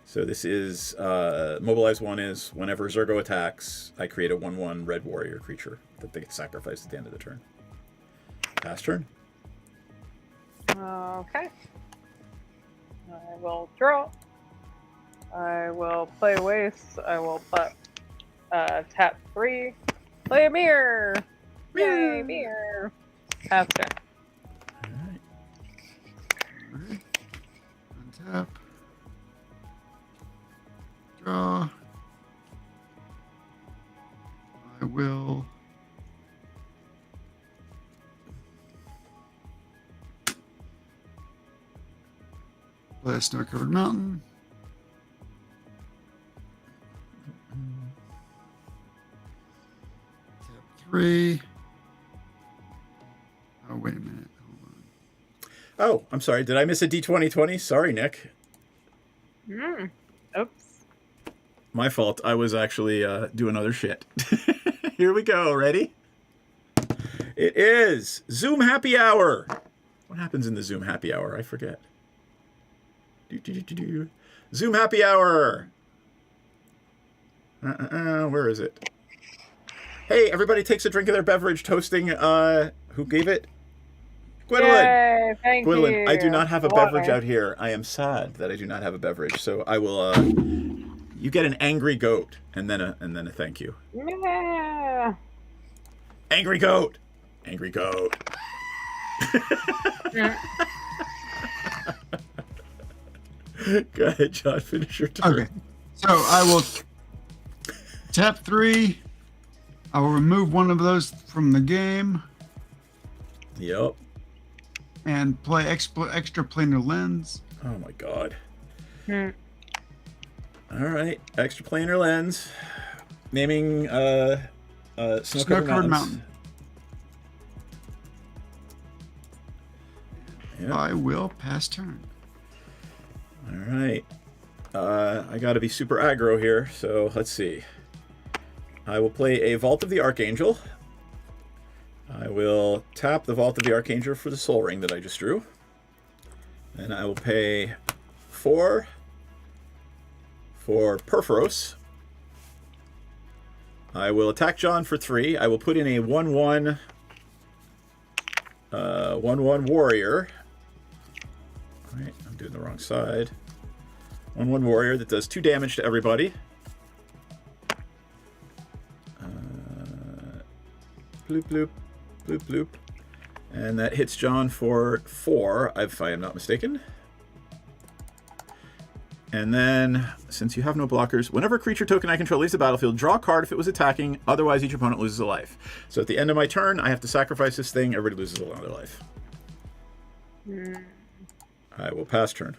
So this is, Mobilize 1 is whenever Zergo attacks, I create a 1/1 red warrior creature that they sacrifice at the end of the turn. Pass turn. Okay. I will draw. I will play waste. I will tap 3. Play a mirror. Yay, mirror. Pass turn. Alright. Untap. Draw. I will play a snow-covered mountain. Tap 3. Oh, wait a minute. Hold on. Oh, I'm sorry. Did I miss a D2020? Sorry, Nick. Oops. My fault. I was actually doing other shit. Here we go. Ready? It is Zoom Happy Hour. What happens in the Zoom Happy Hour? I forget. Zoom Happy Hour. Where is it? Hey, everybody takes a drink of their beverage. Toasting, who gave it? Gwendolyn. Yay, thank Gwendolyn, you. I do not have a beverage out here. I am sad that I do not have a beverage. So I will, you get an angry goat and then a thank you. Yeah. Angry goat. Angry goat. Go ahead, John. Finish your turn. Okay. So I will tap 3. I will remove one of those from the game. Yep. And play extra planar lens. Oh my god. All right. Extra planar lens. Naming Snow-Covered Mountain. Yep. I will pass turn. All right. I got to be super aggro here, so let's see. I will play a Vault of the Archangel. I will tap the Vault of the Archangel for the Soul Ring that I just drew. And I will pay 4 for Perforos. I will attack John for 3. I will put in a 1/1 1/1 warrior. All right, I'm doing the wrong side. 1/1 warrior that does 2 damage to everybody. Bloop, bloop, bloop, bloop. And that hits John for 4, if I am not mistaken. And then, since you have no blockers, whenever a creature token I control leaves the battlefield, draw a card if it was attacking, otherwise each opponent loses a life. So at the end of my turn, I have to sacrifice this thing, everybody loses another life. I will pass turn.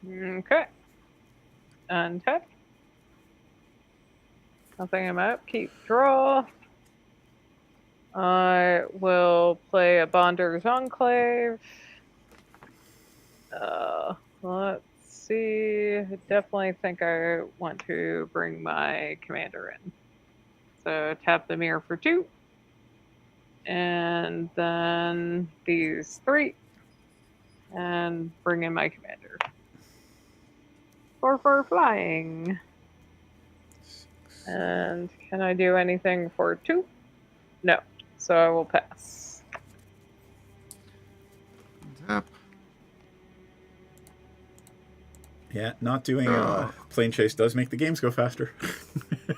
Okay. Untap. Nothing I'm up. Keep draw. I will play a Bonder's Enclave. Let's see. I definitely think I want to bring my commander in. So tap the mirror for 2. And then these 3. And bring in my commander. 4 for flying. And can I do anything for 2? No. So I will pass. Tap. Yeah, not doing plane chase does make the games go faster.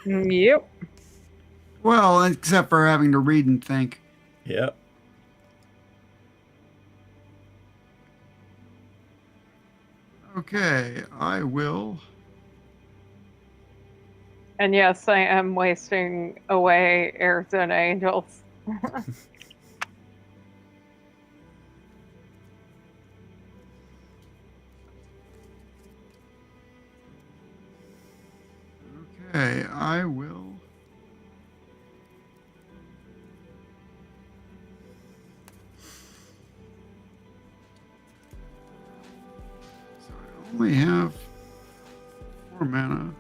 Yep. Well, except for having to read and think. Yep. Okay, I will. And yes, I am wasting away Arizona Angels. Okay, I will. So I only have 4 mana.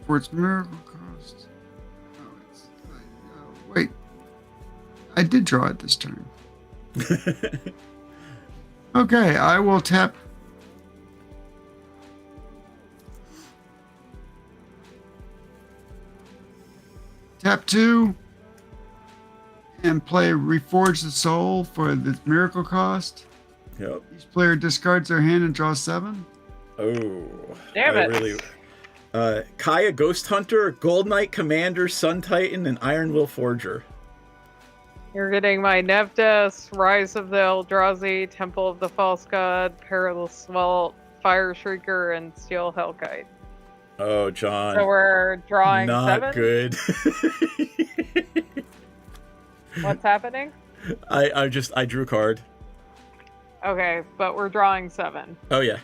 For its miracle cost. Oh, it's. Wait. I did draw it this turn. Okay, I will tap. Tap 2. And play Reforge the Soul for the miracle cost. Yep. Each player discards their hand and draws 7. Oh. Damn it. Really. Kaya Ghost Hunter, Gold Knight Commander, Sun Titan, and Iron Will Forger. You're getting my Nevdas, Rise of the Eldrazi, Temple of the False God, Perilous Vault, Fire Shrieker, and Steel Hellkite. Oh, John. So we're drawing Not 7? good. What's happening? I drew a card. Okay, but we're drawing 7. Oh, yeah.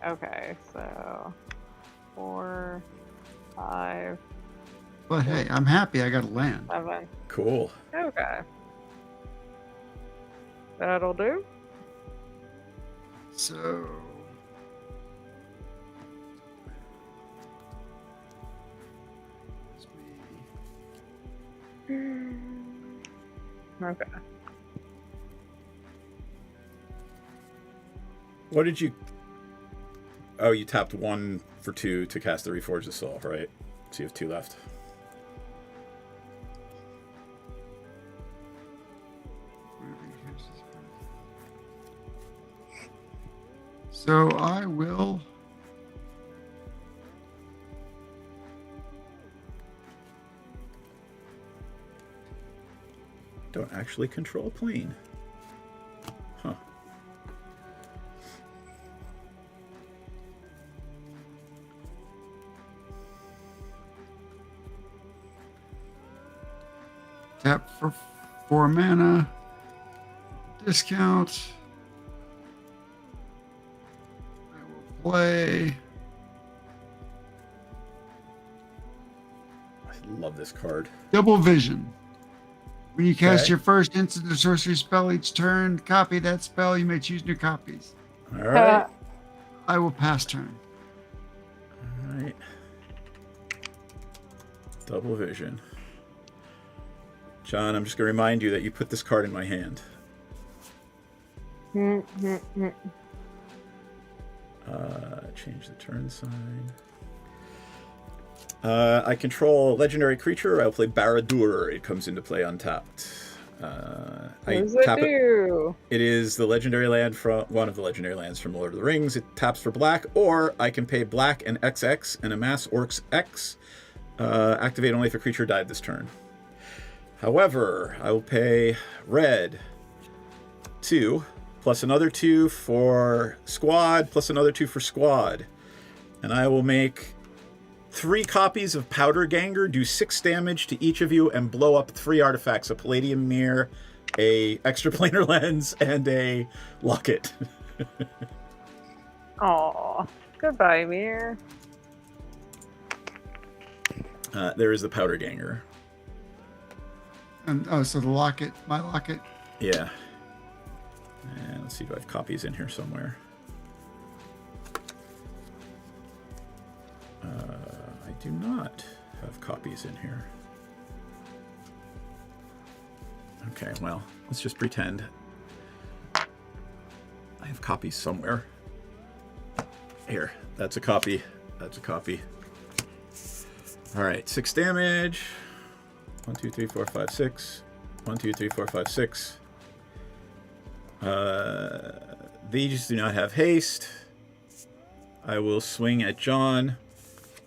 Okay, so 4, 5, But hey, I'm happy I got a land. 7. Cool. Okay. That'll do. So. Okay. What did you... Oh, you tapped 1 for 2 to cast the Reforge the Soul, right? So you have 2 left. So I will. Don't actually control a plane. Huh. Tap for 4 mana. Discount. I will play. I love this card. Double Vision. When you cast Okay. your first instant or sorcery spell each turn, copy that spell. You may choose new copies. All right. I will pass turn. All right. Double Vision. John, I'm just going to remind you that you put this card in my hand. Change the turn sign. I control a legendary creature. I'll play Barad-dûr. It comes into play untapped. What does it do? It is the legendary land from one of the legendary lands from Lord of the Rings. It taps for black, or I can pay black and XX and amass Orcs X. Activate only if a creature died this turn. However, I will pay red 2, plus another 2 for squad, plus another 2 for squad. And I will make 3 copies of Powder Ganger, do 6 damage to each of you, and blow up 3 artifacts: a Palladium Mirror, a Extraplanar Lens, and a Locket. Aw, goodbye, Mir. There is the Powder Ganger. And so the locket, my locket. Yeah. And let's see, do I have copies in here somewhere? I do not have copies in here. Okay, well, let's just pretend I have copies somewhere. Here, that's a copy. That's a copy. All right, 6 damage. 1, 2, 3, 4, 5, 6. 1, 2, 3, 4, 5, 6. These do not have haste. I will swing at John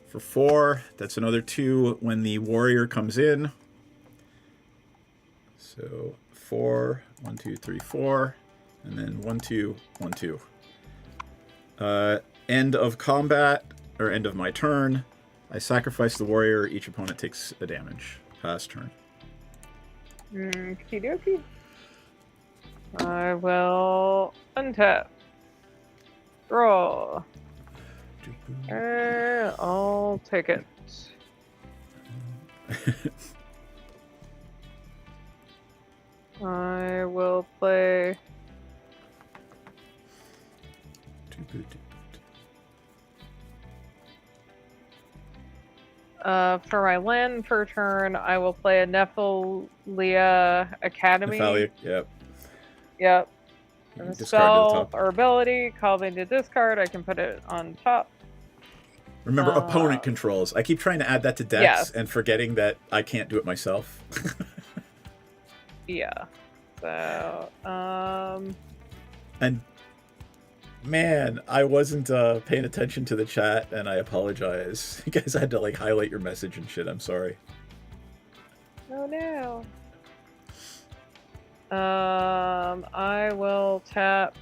for 4. That's another 2 when the warrior comes in. So 4, 1, 2, 3, 4, and then 1, 2, 1, 2. End of combat, or end of my turn. I sacrifice the warrior. Each opponent takes a damage. Pass turn. Okie dokie. I will untap. Draw. I'll take it. I will play. For my land per turn, I will play a Nephilia Academy. Nephilia, yep. Yep. You And a discard to the spell top. or ability, call me to discard. I can put it on top. Remember, opponent controls. I keep trying to add that to decks Yes. and forgetting that I can't do it myself. Yeah. So, And man, I wasn't paying attention to the chat, and I apologize. You guys had to like highlight your message and shit. I'm sorry. oh no. I will tap.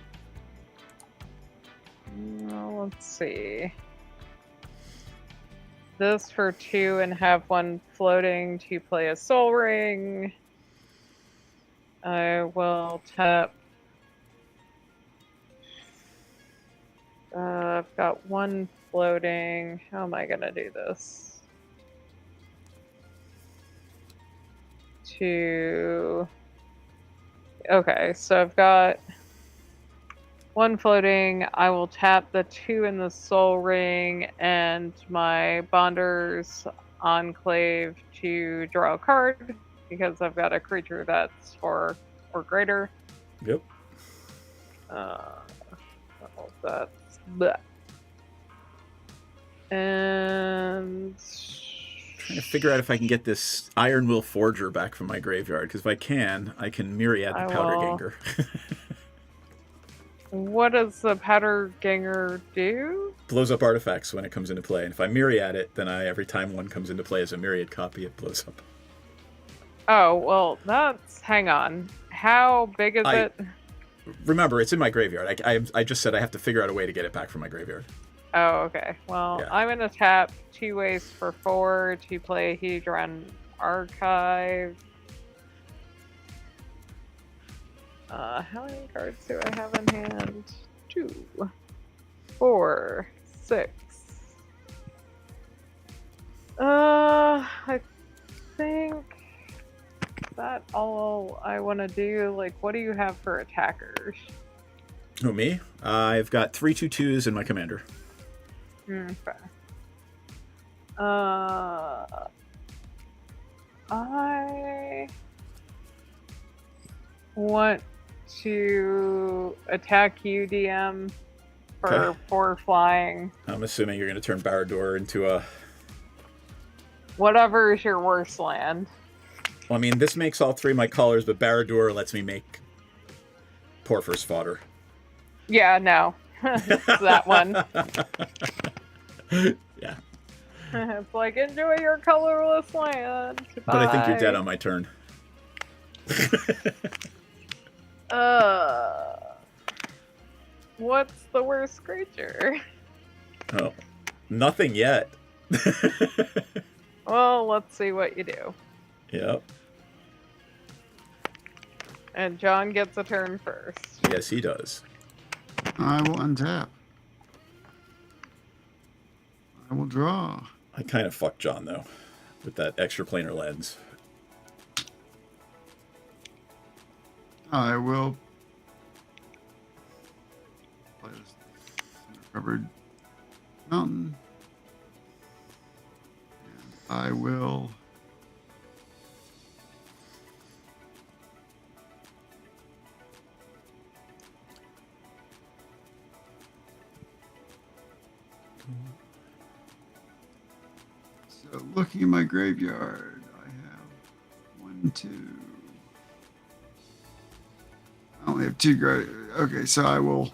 Let's see. This for 2 and have 1 floating to play a Soul Ring. I will tap. I've got 1 floating. How am I gonna do this? 2. Okay, so I've got 1 floating. I will tap the 2 in the Soul Ring and my Bonder's Enclave to draw a card because I've got a creature that's 4 or greater. Yep. That's bleh. And Trying to figure out if I can get this Iron Will Forger back from my graveyard, because if I can Myriad the Powder Ganger. What does the Powder Ganger do? Blows up artifacts when it comes into play, and if I Myriad it, then every time one comes into play as a Myriad copy, it blows up. Oh, well, hang on. How big is it? Remember, it's in my graveyard. I just said I have to figure out a way to get it back from my graveyard. Oh, okay. Well, Yeah. I'm gonna tap 2 ways for 4 to play Hedron Archive. How many cards do I have in hand? 2, 4, 6. I think that all I want to do. Like, what do you have for attackers? Who, me? I've got 3 2/2s in my commander. Okay. I want to attack you, DM, for Okay. 4 flying. I'm assuming you're going to turn Barad-dûr into a... Whatever is your worst land. Well, I mean, this makes all 3 my colors, but Barad-dûr lets me make Porphyros fodder. Yeah, no. It's that one. Yeah. It's like, enjoy your colorless land. But I think you're dead Bye. on my turn. What's the worst creature? Oh, nothing yet. Well, let's see what you do. Yep. And John gets a turn first. Yes, he does. I will untap. I will draw. I kind of fucked John, though, with that extra planar lens. I will play this covered mountain. And I will so looking in my graveyard, I have 1, 2. I only have 2 grave. Okay, so I will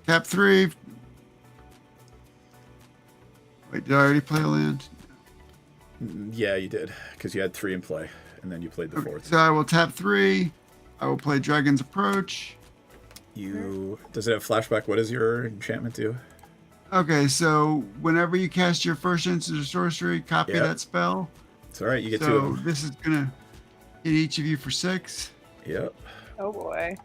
tap 3. Wait, did I already play a land? Yeah, you did, because you had 3 in play, and then you played the 4th. So I will tap 3. I will play Dragon's Approach. Does it have flashback? What does your enchantment do? Okay, so whenever you cast your first instant or sorcery, copy that spell. It's all right. You get 2 So of them. this is gonna hit each of you for 6. Yep. Oh boy.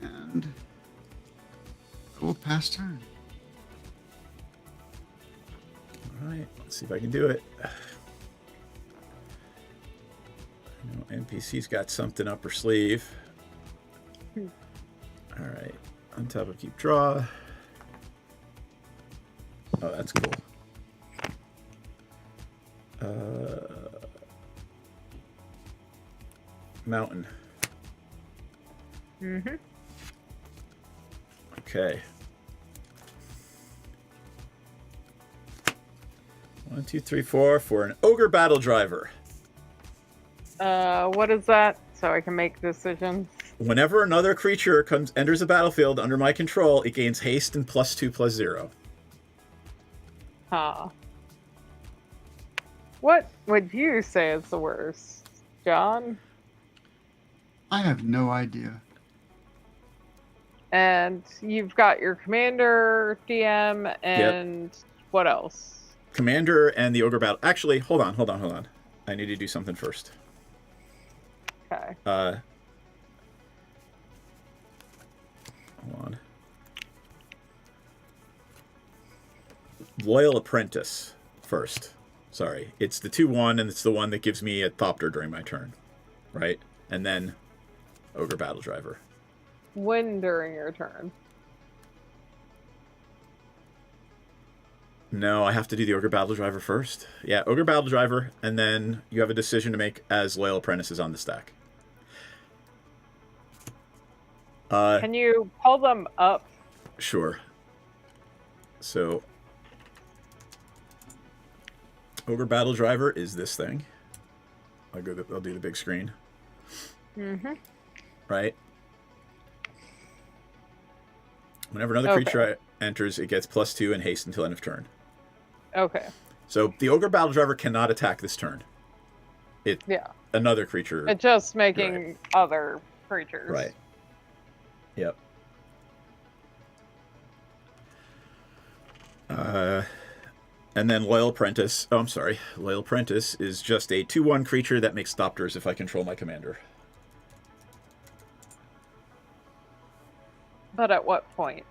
And I will pass turn. All right. Let's see if I can do it. I know NPC's got something up her sleeve. All right. On top of keep draw. Oh, that's cool. Mountain. Mm-hmm. Okay. 1, 2, 3, 4 for an ogre battle driver. What is that? So I can make decisions. Whenever another creature enters the battlefield under my control, it gains haste and +2/+0. Huh. What would you say is the worst, John? I have no idea. And you've got your commander, DM, and what else? Commander and the ogre battle. Actually, hold on. I need to do something first. Okay. Hold on. Loyal Apprentice first. Sorry. It's the 2/1, and it's the one that gives me a Thopter during my turn. Right? And then Ogre Battle Driver. When during your turn? No, I have to do the Ogre Battle Driver first. Yeah, Ogre Battle Driver, and then you have a decision to make as Loyal Apprentices on the stack. Can you pull them up? Sure. So, Ogre Battle Driver is this thing. I'll do the big screen. Mm-hmm. Right? Whenever another creature enters, it gets +2 and haste until end of turn. Okay. So the Ogre Battle Driver cannot attack this turn. Another creature. It's just making other creatures. Right. Yep. And then Loyal Apprentice. Oh, I'm sorry. Loyal Apprentice is just a 2/1 creature that makes Thopters if I control my commander. But at what point?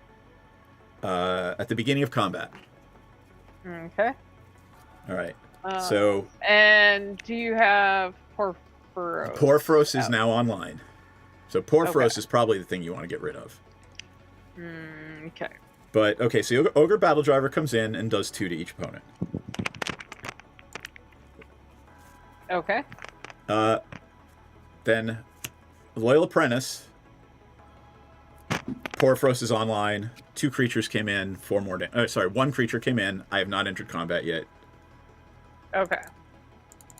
At the beginning of combat. Okay. All right. And do you have Porphyros. Porphyros is now online. So Porphyros Okay. is probably the thing you want to get rid of. Okay. But, okay, so Ogre Battle Driver comes in and does 2 to each opponent. Okay. Then Loyal Apprentice. Porphyros is online. 2 creatures came in. 4 more. One creature came in. I have not entered combat yet. Okay.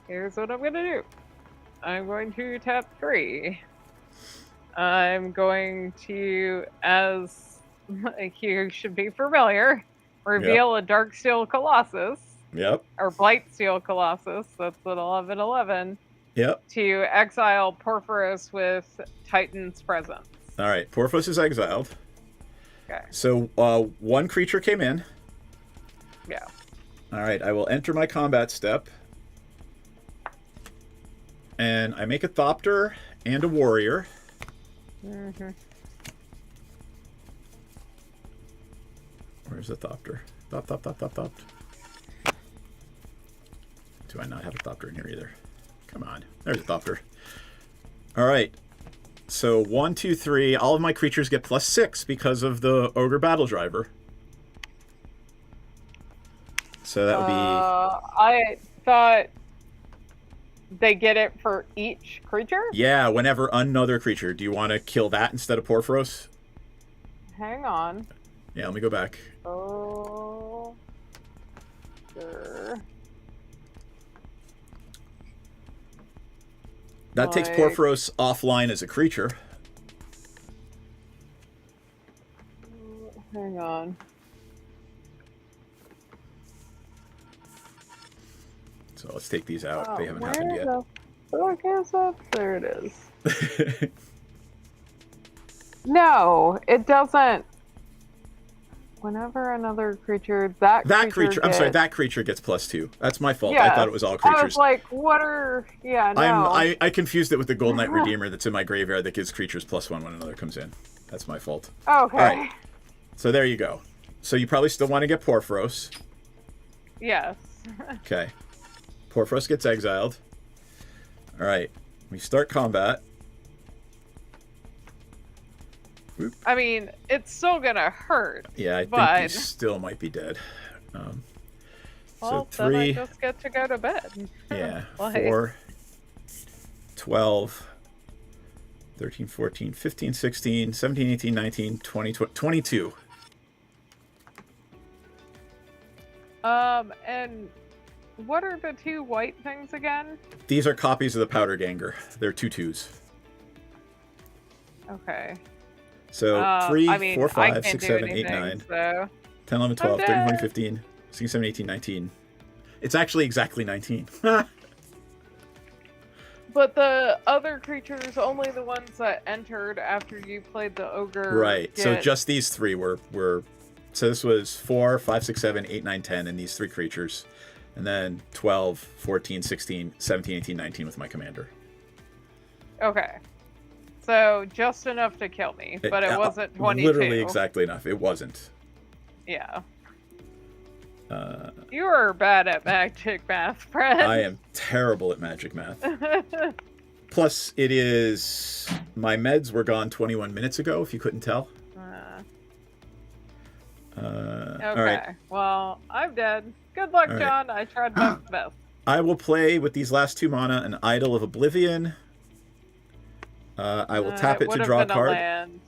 Here's what I'm gonna do. I'm going to tap 3. I'm going to, as you should be familiar, reveal a Darksteel Colossus. Yep. Or Blightsteel Colossus. That's an 11/11. Yep. To exile Porphyros with Titan's Presence. All right. Porphyros is exiled. Okay. So 1 creature came in. Yeah. All right. I will enter my combat step. And I make a Thopter and a Warrior. Mm-hmm. Where's the Thopter? Thop. Do I not have a Thopter in here either? Come on. There's a Thopter. All right. So 1, 2, 3. All of my creatures get +6 because of the Ogre Battle Driver. So that would be... I thought they get it for each creature? Yeah, whenever another creature. Do you want to kill that instead of Porphyros? Hang on. Yeah, let me go back. Oh. Sure. That takes Porphyros offline as a creature. Hang on. So let's take these out. They haven't happened yet. Fuck is that? There it is. No, it doesn't. Whenever another creature, that creature I'm sorry, that creature gets +2. That's my fault. I thought it was all creatures. I was like, what are... Yeah, no. I confused it with the Gold Knight Redeemer that's in my graveyard that gives creatures +1 when another comes in. That's my fault. Okay. All right. So there you go. So you probably still want to get Porphyros. Yes. Okay. Porphyros gets exiled. All right. We start combat. I mean, it's still gonna hurt. Yeah, I but... think he still might be dead. Well, so 3. then I just get to go to bed. Yeah, Like... 4, 12, 13, 14, 15, 16, 17, 18, 19, 20, 22. And what are the 2 white things again? These are copies of the Powder Ganger. They're 2/2s. Okay. So 3, 4, 5, I 6, 7, 8, 9, 10, 11, 12, 13, 14, 15, 16, 17, 18, 19. It's actually exactly 19. But the other creatures, only the ones that entered after you played the ogre. Right. So just these 3 were. So this was 4, 5, 6, 7, 8, 9, 10, and these 3 creatures. And then 12, 14, 16, 17, 18, 19 with my commander. Okay. So just enough to kill me, but it wasn't 22. Literally exactly enough. It wasn't. Yeah. You are bad at magic math, Fred. I am terrible at magic math. Plus, it is... My meds were gone 21 minutes ago, if you couldn't tell. Okay. All right. Well, I'm dead. Good luck, All John. I tried my best. I will play with these last 2 mana an Idol of Oblivion. I will tap it to draw a card. Land.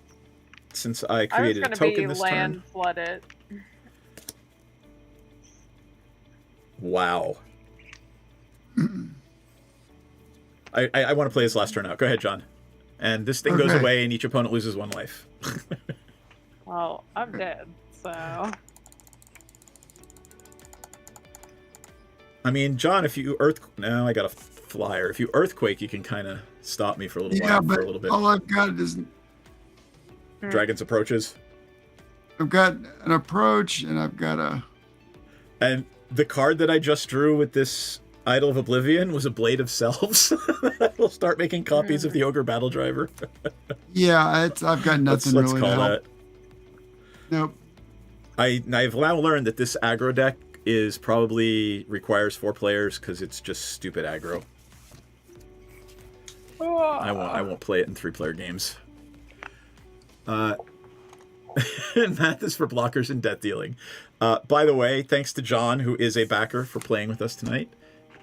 Since I created a token this turn. Flood it. Wow. I want to play this last turn out. Go ahead, John. And this thing goes away and each opponent loses 1 life. Well, I'm dead, so... I mean, John, if you No, I got a flyer. If you Earthquake, you can kind of stop me for a little while. But for a little bit. all I've got is... Dragon's Approaches. I've got an approach, and I've got a... And the card that I just drew with this Idol of Oblivion was a Blade of Selves. We'll start making copies of the Ogre Battle Driver. Yeah, I've got nothing let's really call to help. that. Nope. I've now learned that this aggro deck is probably requires 4 players because it's just stupid aggro. I won't play it in 3-player games. Math is for blockers and death dealing. By the way, thanks to John, who is a backer, for playing with us tonight.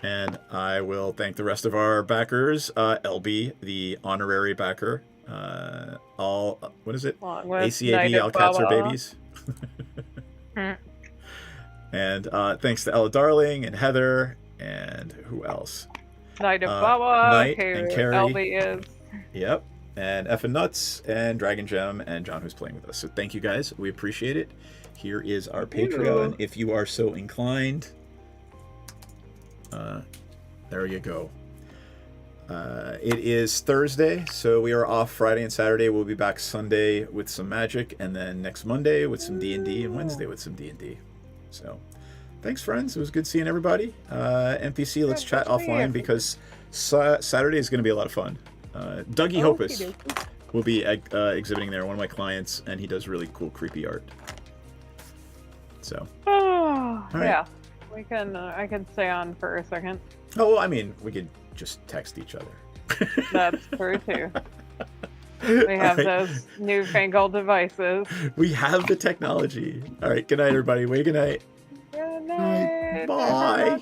And I will thank the rest of our backers. LB, the honorary backer. What is it? ACAB, all cats are babies. And thanks to Ella Darling and Heather and who else? Knight of Baba, Knight who and Carrie. LB is. Yep. And F and Nuts and Dragon Gem and John, who's playing with us. So thank you guys. We appreciate it. Here is our Patreon, if you are so inclined. There you go. It is Thursday, so we are off Friday and Saturday. We'll be back Sunday with some Magic, and then next Monday with some D&D, and Wednesday with some D&D. So, thanks, friends. It was good seeing everybody. NPC, let's chat offline because Saturday is going to be a lot of fun. Dougie Hopus will be exhibiting there, one of my clients, and he does really cool, creepy art. So, Oh, right. yeah. We can. I can stay on for a second. Oh, well, I mean, we could just text each other. That's true too. We have those newfangled devices. We have the technology. All right. Good night, everybody. Good night. Good night. Bye.